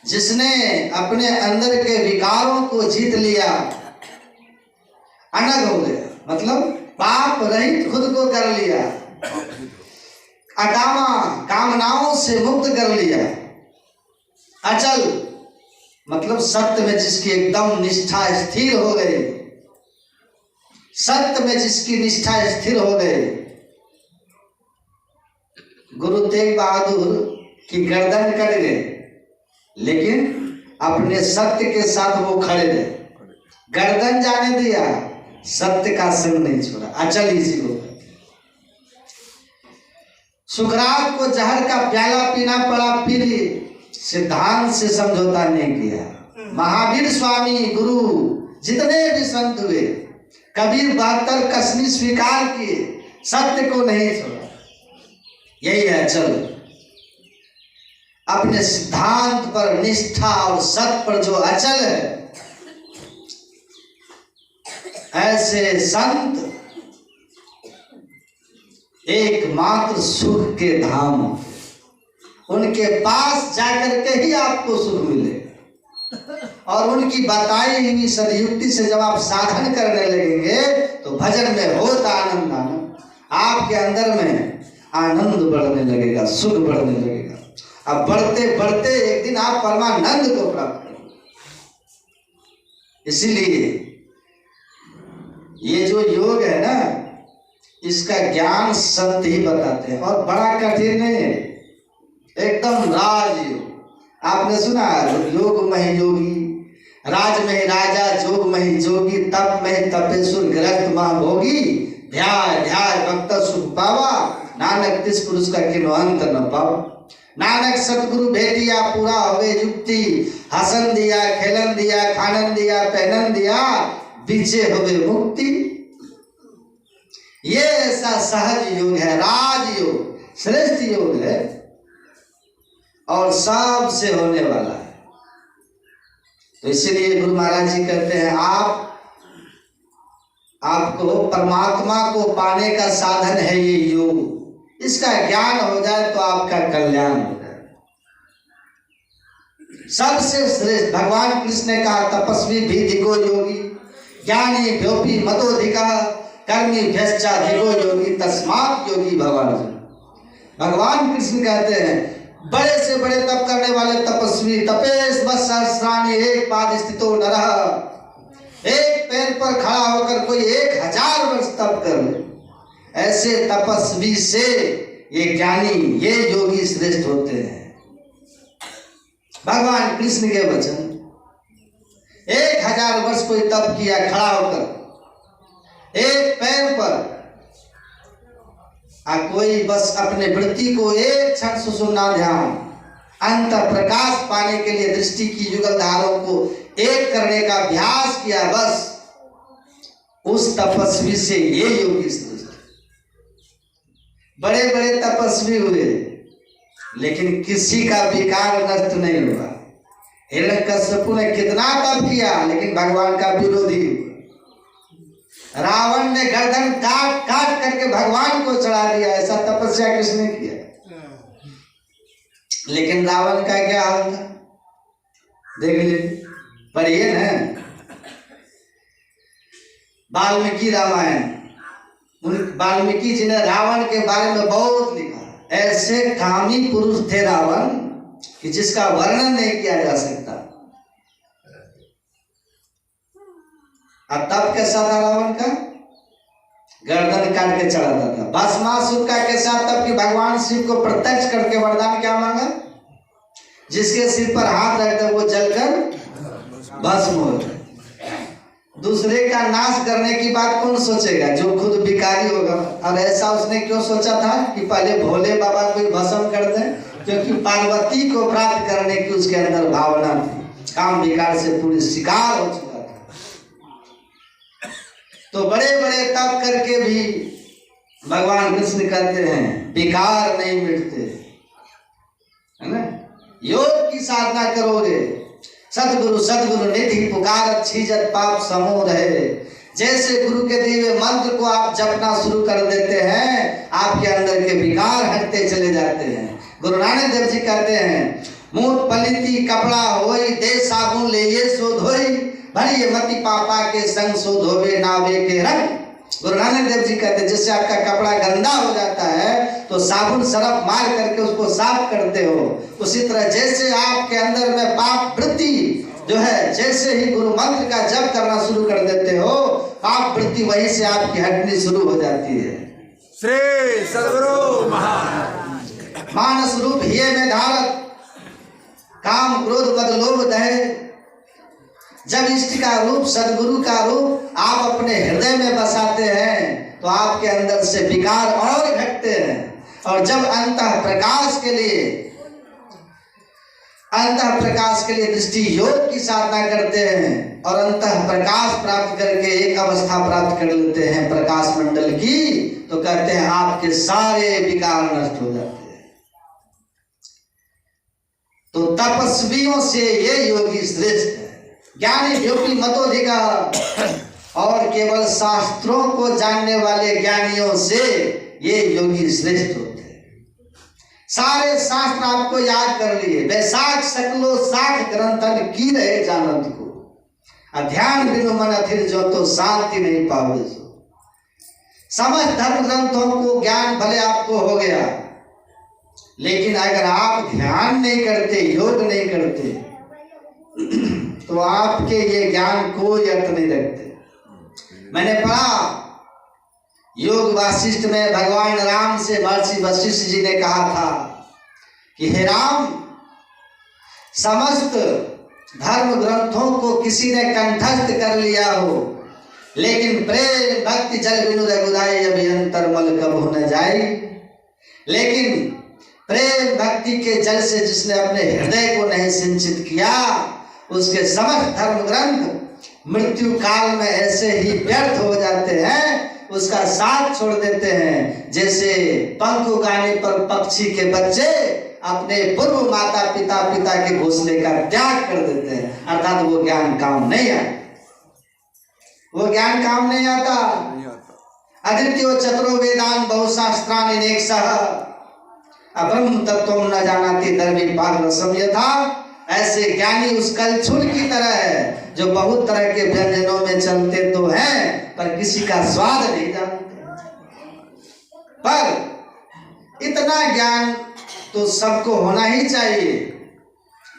जिसने अपने अंदर के विकारों को जीत लिया, अनग हो गया, मतलब पाप रहित खुद को कर लिया, अकामा कामनाओं से मुक्त कर लिया, अचल मतलब सत्य में जिसकी एकदम निष्ठा स्थिर हो गई, सत्य में जिसकी निष्ठा स्थिर हो गई। गुरु तेग बहादुर की गर्दन कट गई, लेकिन अपने सत्य के साथ वो खड़े रहे, गर्दन जाने दिया, सत्य का संग नहीं छोड़ा, अचल इसी को। सुकरात को जहर का प्याला पीना पड़ा, पी लिए, सिद्धांत से समझौता नहीं किया। महावीर स्वामी, गुरु, जितने भी संत हुए, कबीर 72 कसनी स्वीकार किए, सत्य को नहीं छोड़ा। यही है अचल, अपने सिद्धांत पर निष्ठा और सत्य पर जो अचल है, ऐसे संत एकमात्र सुख के धाम, उनके पास जाकर के ही आपको सुख मिले। और उनकी बताई हुई सदयुक्ति से जब आप साधन करने लगेंगे तो भजन में होता आनंद, आनंद आपके अंदर में आनंद बढ़ने लगेगा, सुख बढ़ने लगेगा। अब बढ़ते बढ़ते एक दिन आप परमानंद को प्राप्त करेंगे। इसीलिए ये जो योग है ना, इसका ज्ञान संत ही बताते हैं, और बड़ा कठिन नहीं है, एकदम राजयोग। आपने सुना योग में ही योगी, राज में ही राजा, जोग में ही जोगी, तप में ही तपेश्वर, ग्रस्त महाभोगी, ध्याय ध्याय भक्त सुख पावा, नानक तिस पुरुष का किनो अंत न पाओ। नानक सतगुरु भेटिया, पूरा होवे युक्ति, हसन दिया, खेलन दिया, खानन दिया, पहनन दिया, बीचे होवे मुक्ति। ये ऐसा सहज योग है, राजयोग, श्रेष्ठ योग है, और सबसे होने वाला है। तो इसीलिए गुरु महाराज जी कहते हैं, आपको परमात्मा को पाने का साधन है ये योग। इसका ज्ञान हो जाए तो आपका कल्याण हो जाए। सबसे श्रेष्ठ भगवान कृष्ण ने कहा, तपस्वी भी धिको योगी, ज्ञानी भ्योपी मतोधिका, कर्मी भ्यश्चाधिको योगी, तस्मात् योगी भवान। भगवान कृष्ण कहते हैं, बड़े से बड़े तप करने वाले तपस्वी, तपेश बस सहस्राणि एक पाद स्थितो नरः, एक पैर पर खड़ा होकर कोई 1000 वर्ष तप कर ले, ऐसे तपस्वी से ये ज्ञानी, ये योगी श्रेष्ठ होते हैं। भगवान कृष्ण के वचन। 1000 वर्ष कोई तप किया खड़ा होकर एक पैर पर, कोई बस अपने वृत्ति को एक क्षण सुषुम्ना ध्यान, अंतर प्रकाश पाने के लिए दृष्टि की युगल धारों को एक करने का अभ्यास किया, बस उस तपस्वी से ये योगी श्रेष्ठ। बड़े बड़े तपस्वी हुए, लेकिन किसी का विकार नष्ट नहीं हुआ। हिरण्यकश्यप ने कितना तप किया, लेकिन भगवान का विरोधी हुआ। रावण ने गर्दन काट काट करके भगवान को चढ़ा दिया, ऐसा तपस्या किसने किया? लेकिन रावण का क्या हाल था देख लीजिए, पढ़िए ना वाल्मीकि रामायण। वाल्मीकि जी ने रावण के बारे में बहुत लिखा। ऐसे कामी पुरुष थे रावण कि जिसका वर्णन नहीं किया जा सकता। और तब कैसा था रावण का? गर्दन काट के चढ़ाता था। भस्मासुर का कैसा तब कि भगवान शिव को प्रत्यक्ष करके वरदान क्या मांगा? जिसके सिर पर हाथ रखते वो जलकर भस्म हो जाए। दूसरे का नाश करने की बात कौन सोचेगा? जो खुद भिखारी होगा। और ऐसा उसने क्यों सोचा था कि पहले भोले बाबा को ही भस्म कर दें? क्योंकि पार्वती को प्राप्त करने की उसके अंदर भावना थी। काम विकार से पूरी शिकार हो चुका था। तो बड़े बड़े तप करके भी भगवान कृष्ण कहते हैं विकार नहीं मिटते, है ना? योग की साधना करोगे, सतगुरु सतगुरु निधि पुकार छीजत पाप समूह रहे। जैसे गुरु के दिए हुए मंत्र को आप जपना शुरू कर देते हैं, आपके अंदर के विकार हटते चले जाते हैं। गुरु नानक देव जी कहते हैं, मूठ पलिती कपड़ा होई, दे साबुन ले ये सो धोई, भरिए मति पापा के संग सो धोवे नावे के रंग। गुरु नानक देव जी कहते हैं, जैसे आपका कपड़ा गंदा हो जाता है तो साबुन सरफ मार करके उसको साफ करते हो, उसी तरह जैसे आपके अंदर में पाप वृत्ति जो है, जैसे ही गुरु मंत्र का जप करना शुरू कर देते हो, पाप वृत्ति वहीं से आपकी हटनी शुरू हो जाती है। श्री सद्गुरु महाराज। मानस रूप हिये में धारत, काम क्रोध मद लोभ दहे। जब इष्ट का रूप, सदगुरु का रूप आप अपने हृदय में बसाते हैं तो आपके अंदर से विकार और घटते हैं। और जब अंतः प्रकाश के लिए दृष्टि योग की साधना करते हैं और अंतः प्रकाश प्राप्त करके एक अवस्था प्राप्त कर लेते हैं प्रकाश मंडल की, तो कहते हैं आपके सारे विकार नष्ट हो जाते हैं। तो तपस्वियों से ये योगी श्रेष्ठ है। ज्ञानी योगी मतोधिकार, और केवल शास्त्रों को जानने वाले ज्ञानियों से ये योगी श्रेष्ठ होते हैं। सारे शास्त्र आपको याद कर लिए, वैशाख सकलो साख ग्रंथन की रहे जानत को, अध्यान बिनु मन अथिर जो तो शांति नहीं पावे सो। समस्त धर्म ग्रंथों को ज्ञान भले आपको हो गया, लेकिन अगर आप ध्यान नहीं करते, योग नहीं करते, तो आपके ये ज्ञान कोई अर्थ नहीं रखते। मैंने पढ़ा योग वासिष्ठ में भगवान राम से महर्षि वशिष्ठ जी ने कहा था कि हे राम, समस्त धर्म ग्रंथों को किसी ने कंठस्थ कर लिया हो, लेकिन प्रेम भक्ति जल बिनु रघुराई अभियंतर मल कबहु न जाई। लेकिन प्रेम भक्ति के जल से जिसने अपने हृदय को नहीं सिंचित किया, उसके समस्त धर्म ग्रंथ मृत्यु काल में ऐसे ही व्यर्थ हो जाते हैं, उसका साथ छोड़ देते हैं। जैसे पंख उगाने पर पक्षी के बच्चे अपने पूर्व माता पिता के घोंसले का त्याग कर देते हैं, अर्थात वो ज्ञान काम नहीं आता। वो ज्ञान काम नहीं आता। अद्वितीय चतुरो वेदान बहुशास्त्रानि नेक्षः, अब्रह्म तत्त्वं न जानाति दर्वी पाग रसम यथा। ऐसे ज्ञानी उस कलछुल की तरह है जो बहुत तरह के व्यंजनों में चलते तो हैं पर किसी का स्वाद नहीं जानते। पर इतना ज्ञान तो सबको होना ही चाहिए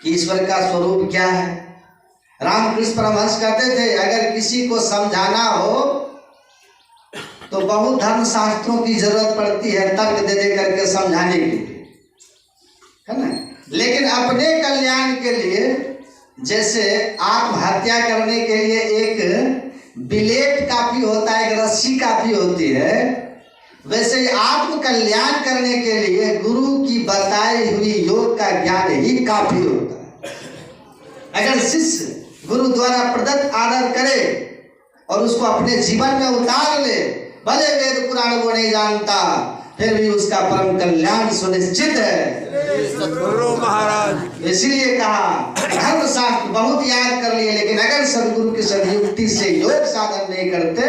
कि ईश्वर का स्वरूप क्या है। रामकृष्ण परमहंस कहते थे, अगर किसी को समझाना हो तो बहुत धर्म शास्त्रों की जरूरत पड़ती है तर्क दे दे करके समझाने के लिए, है ना। लेकिन अपने कल्याण के लिए, जैसे आत्महत्या करने के लिए एक बिलेट काफी होता है, एक रस्सी काफी होती है, वैसे आत्म कल्याण करने के लिए गुरु की बताई हुई योग का ज्ञान ही काफी होता है। अगर शिष्य गुरु द्वारा प्रदत्त आदर करे और उसको अपने जीवन में उतार ले, भले वेद पुराण वो नहीं जानता फिर भी उसका परम कल्याण सुनिश्चित है। सदगुरु महाराज इसलिए कहा धर्म शास्त्र बहुत याद कर लिए, लेकिन अगर सदगुरु की सदयुक्ति से योग साधन नहीं करते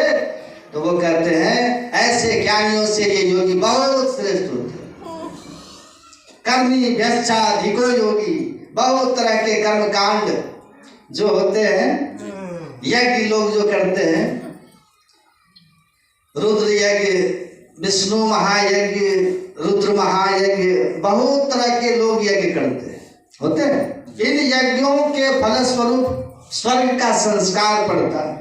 तो वो कहते हैं ऐसे ज्ञानियों से ये योगी बहुत श्रेष्ठ होते हैं। कर्मी व्यच्छाधिको योगी, बहुत तरह के कर्म कांड जो होते हैं, यज्ञ लोग जो करते हैं, रुद्र यज्ञ, विष्णु महायज्ञ, रुद्र महायज्ञ, बहुत तरह के लोग यज्ञ करते हैं, होते हैं। इन यज्ञों के फलस्वरूप स्वर्ग का संस्कार पड़ता है,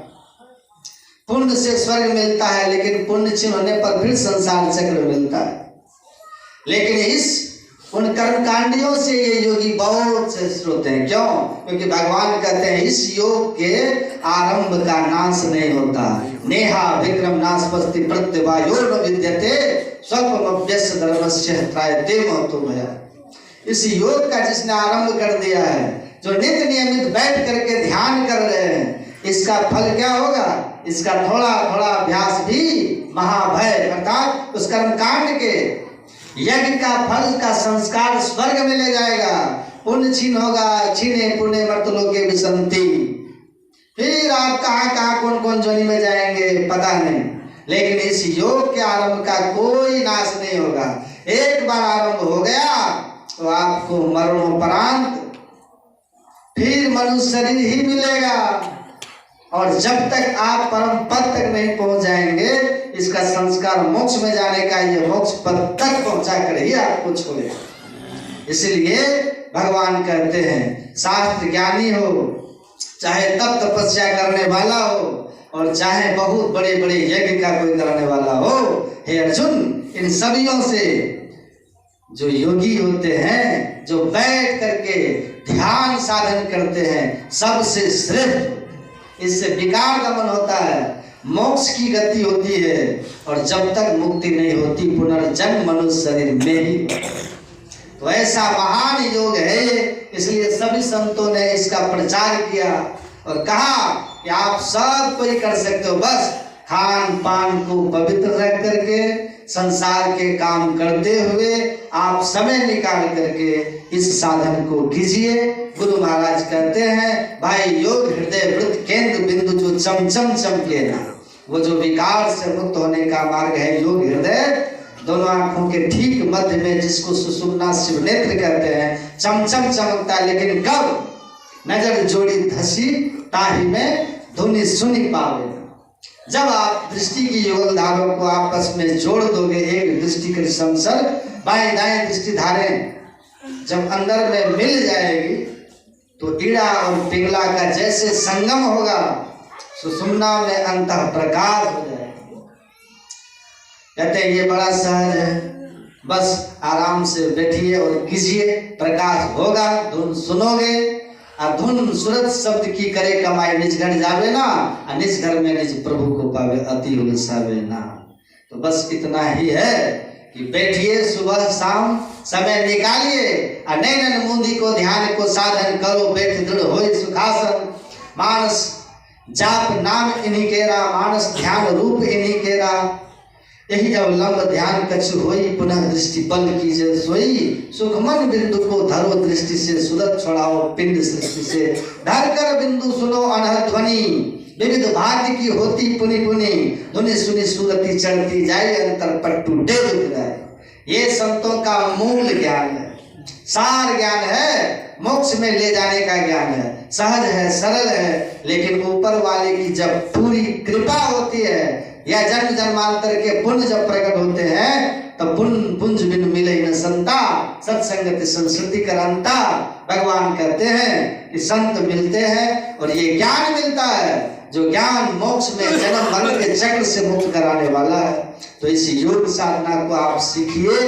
पुण्य से स्वर्ग मिलता है, लेकिन पुण्य क्षीण होने पर फिर संसार चक्र मिलता है। लेकिन इस उन कर्मकांडियों से ये योगी बहुत श्रेष्ठ होते हैं। क्यों? क्योंकि भगवान कहते हैं इस योग के आरंभ का नाश नहीं होता। नेहा विक्रम नाशपस्ति प्रत्यवायो न विद्यते स्वल्पमप्यस्य धर्मस्य त्रायते महतो भया। इस योग का जिसने आरंभ कर दिया है, जो नित्य नियमित बैठ करके ध्यान कर रहे हैं, इसका फल क्या होगा? इसका थोड़ा थोड़ा अभ्यास भी महाभय, अर्थात उस कर्मकांड के यज्ञ का फल का संस्कार स्वर्ग में ले जाएगा। पुण्य छीन होगा, छीने पुण्य मर्तलोके विसंति। फिर आप कहाँ कहाँ कौन कौन जोनी में जाएंगे पता नहीं, लेकिन इस योग के आरंभ का कोई नाश नहीं होगा। एक बार आरंभ हो गया तो आपको मरणोपरांत फिर मनुष्य शरीर ही मिलेगा, और जब तक आप परम पद तक नहीं पहुंच जाएंगे, इसका संस्कार मोक्ष में जाने का, ये मोक्ष पद तक पहुंचा कर ही आपको छोड़ेगा। इसलिए भगवान कहते हैं शास्त्र ज्ञानी हो, चाहे तप तपस्या करने वाला हो, और चाहे बहुत बड़े बड़े यज्ञ का कोई करने वाला हो, हे अर्जुन, इन सभियों से जो योगी होते हैं, जो बैठ करके ध्यान साधन करते हैं, सबसे श्रेष्ठ। इससे विकार दमन होता है, मोक्ष की गति होती है, और जब तक मुक्ति नहीं होती पुनर्जन्म मनुष्य शरीर में ही। तो ऐसा महान योग है, इसलिए सभी संतों ने इसका प्रचार किया और कहा कि आप सब कोई कर सकते हो, बस खान पान को पवित्र रख करके संसार के काम करते हुए आप समय निकाल करके इस साधन को कीजिए। गुरु महाराज कहते हैं भाई योग हृदय वृत्त केंद्र बिंदु जो चमचम चमके ना, वो जो विकार से मुक्त होने का मार्ग है योग हृदय, दोनों आंखों के ठीक मध्य में, जिसको सुषुम्ना शिव नेत्र कहते हैं, चमचम चमकता है। लेकिन कब नजर जोड़ी धसी ताही में धुनी सुनी पावे, जब आप दृष्टि की युगल धारों को आपस में जोड़ दोगे, एक दृष्टि के संसर बाएं दाएं दृष्टि धारें जब अंदर में मिल जाएगी, तो ईड़ा और पिंगला का जैसे संगम होगा, सुषुम्ना में अंतः प्रकाश हो जाएगा। कहते हैं ये बड़ा सहज है, बस आराम से बैठिए और कीजिए, प्रकाश होगा, धुन सुनोगे। और धुन सूरत शब्द की करे कमाई, निज घर जावे ना, और निज घर में निज प्रभु को पावे, अति उलसावे ना। तो बस इतना ही है कि बैठिए, सुबह शाम समय निकालिए, और नैनन मुंदी को ध्यान को साधन करो, बैठ दृढ़ होई सुखासन। मानस जाप नाम इन्हीं केरा, मानस ध्यान रूप इन्हीं केरा। यही अवलंब ध्यान कछु होई, पुनः दृष्टि बल कीजिए सोई। सुख मन बिंदु को धरो दृष्टि से, सुरत छोड़ाओ पिंड सृष्टि से। धर कर बिंदु सुनो अनहद ध्वनि, विविध भांति की होती पुनि पुनि। धुनि सुनि सुरति चढ़ती जाए, अंतर पट्टू डेग जाए। ये संतों का मूल ज्ञान है, सार ज्ञान है, मोक्ष में ले जाने का ज्ञान है, सहज है, सरल है। लेकिन ऊपर वाले की जब पूरी कृपा होती है, या जन्म जन्मांतर के पुण्य जब प्रकट होते हैं, तब पुंज बिन मिले न संता, सत्संगति संस्कृति करंता। भगवान कहते हैं कि संत मिलते हैं और ये ज्ञान मिलता है, जो ज्ञान मोक्ष में जन्म मरण के चक्र से मुक्त कराने वाला है। तो इस योग साधना को आप सीखिए,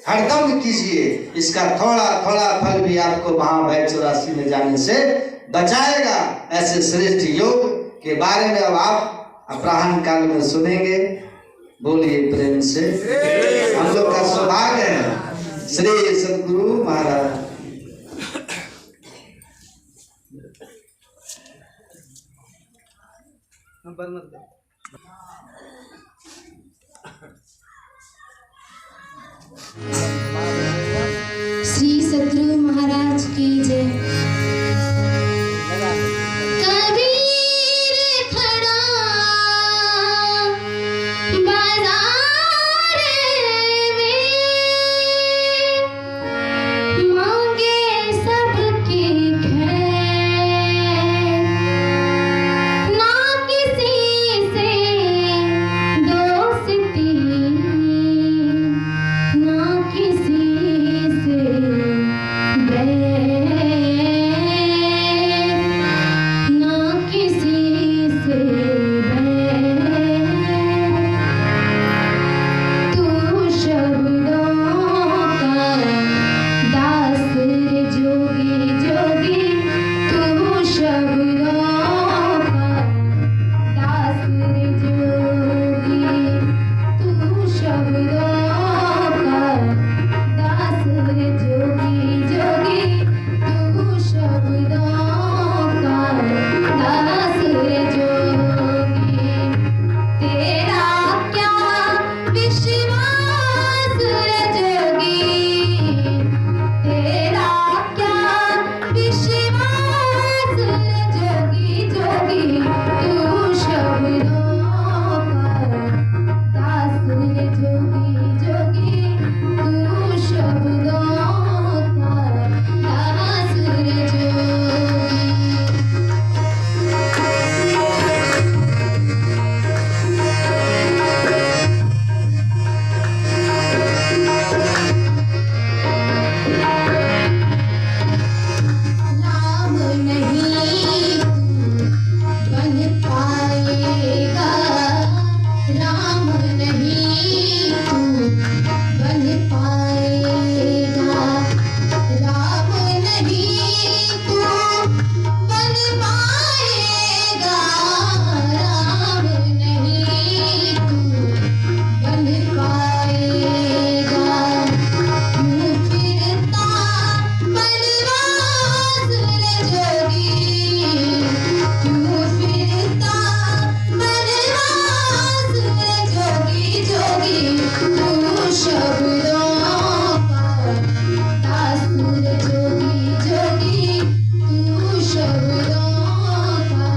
हरदम कीजिए, इसका थोड़ा थोड़ा फल भी आपको महाभय 84 में जाने से बचाएगा। ऐसे श्रेष्ठ योग के बारे में अब आप अपराह्न काल में सुनेंगे। बोलिए प्रेम से, हम लोग का सौभाग्य है। श्री सद्गुरु महाराज। श्री सतगुरु महाराज की जय। कबीर खड़ा बाजार में, मांगे सबकी खैर, ना किसी से दोस्ती, ना किसी से बैर, ना किसी से बैर। तू शब्दों का दास रे जोगी जोगी, तू शब्दों का दास रे जोगी, तू शब्दों का दास रे जोगी जोगी, तू शब्दों का दास रे जोगी। तेरा क्या विश्वास रे जोगी, तेरा क्या विश्वास रे जोगी जोगी, तू शब्दों का दास रे जोगी जोगी, तू शब्दों का दास रे जोगी। राम नहीं बन पाएगा, राम नहीं तू बन पाएगा, राम नहीं तू बन पाएगा, राम नहीं तू बन पाएगा। तू फिरता बनवास रे जोगी, तू फिरता बनवास रे जोगी जोगी, तू शब्दों का दास रे जोगी जोगी, तू शब्दों का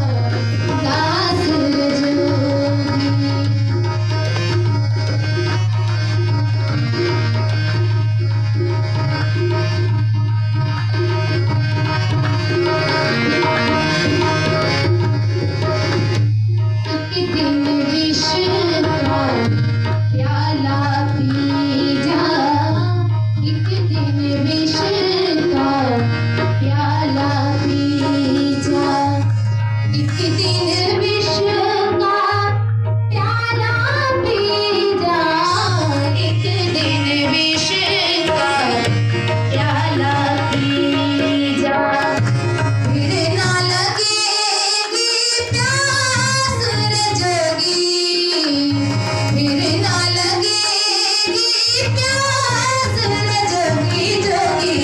दास रे जोगी। एक दिन विष का प्याला पी जा, एक दिन विष का प्याला पी जा, एक दिन विष का प्याला पी जा, एक दिन विष का प्याला पी जा। फिर ना लगेगी प्यास रे जोगी, फिर ना लगेगी प्यास रे जोगी जोगी,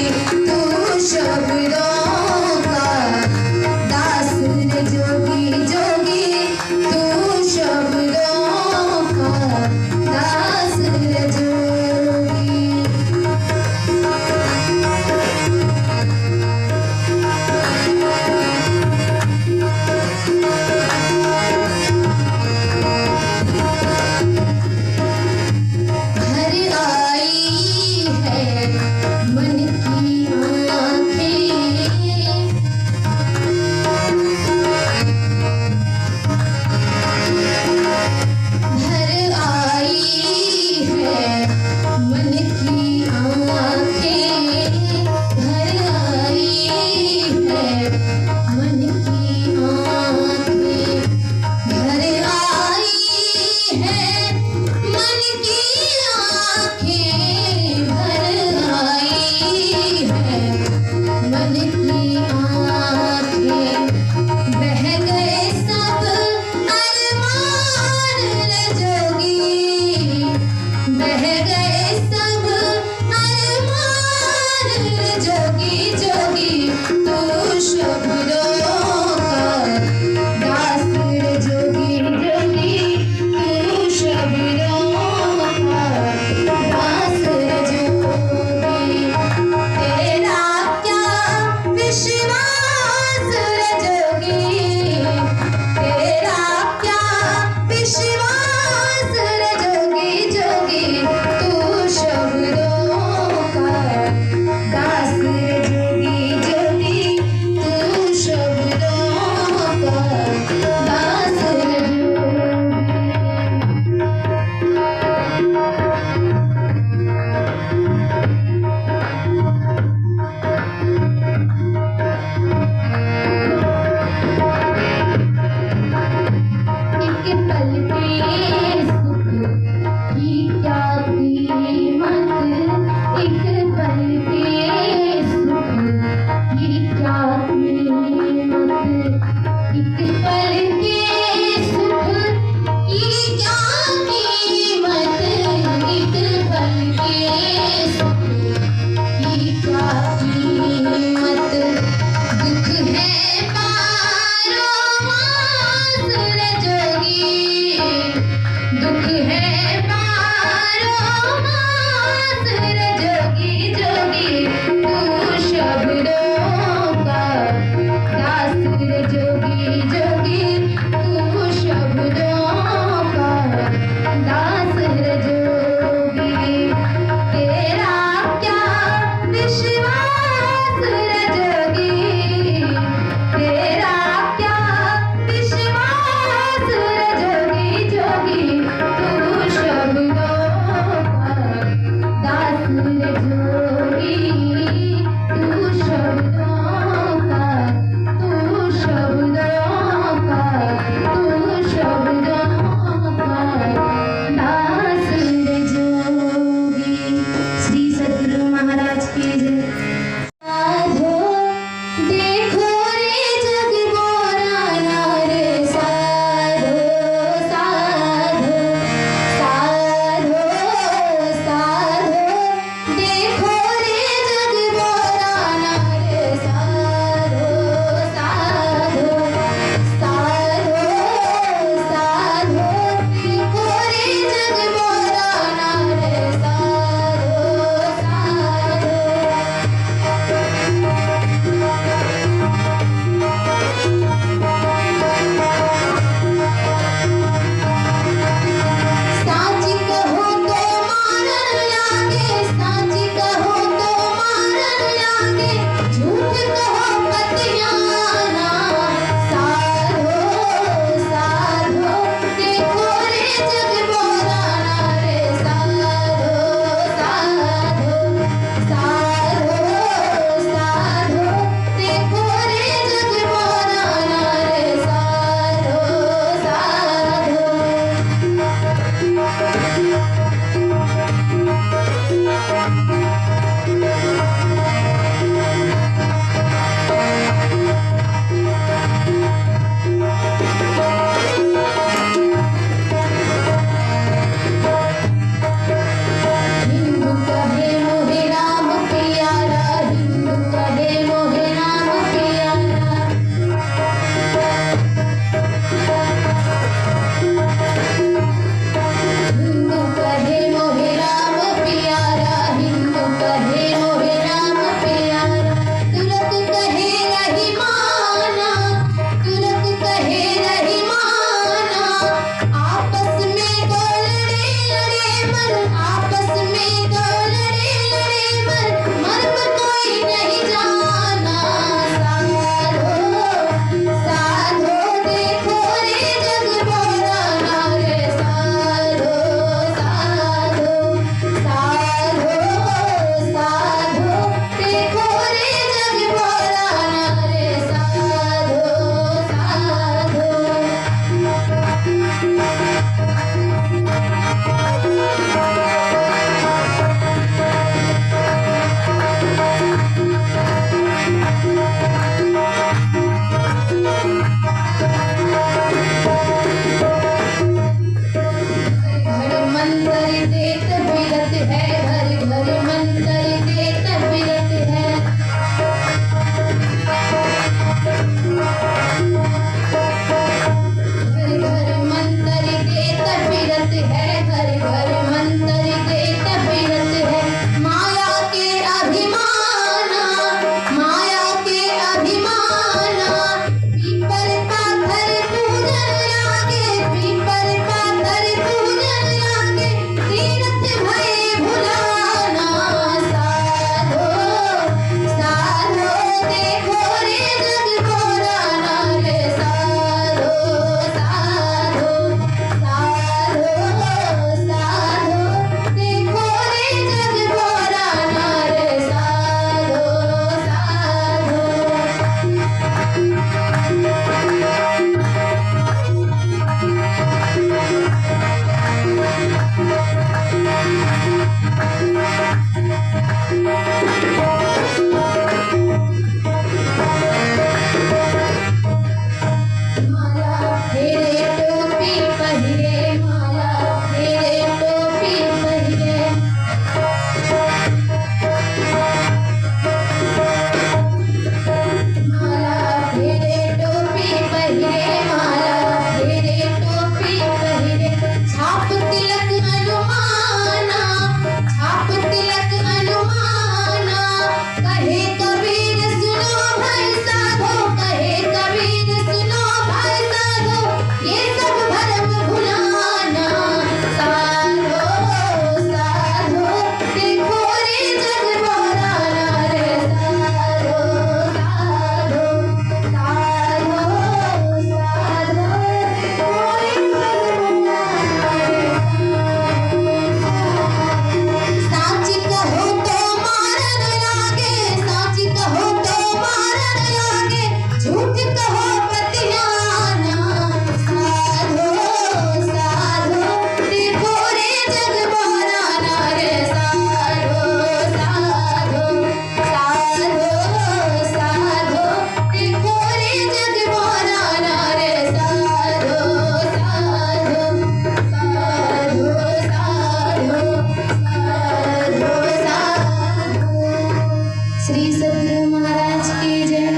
श्री सद्गुरु महाराज की जय।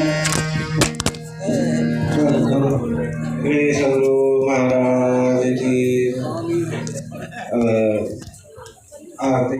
श्री सद्गुरु महाराज की आरती।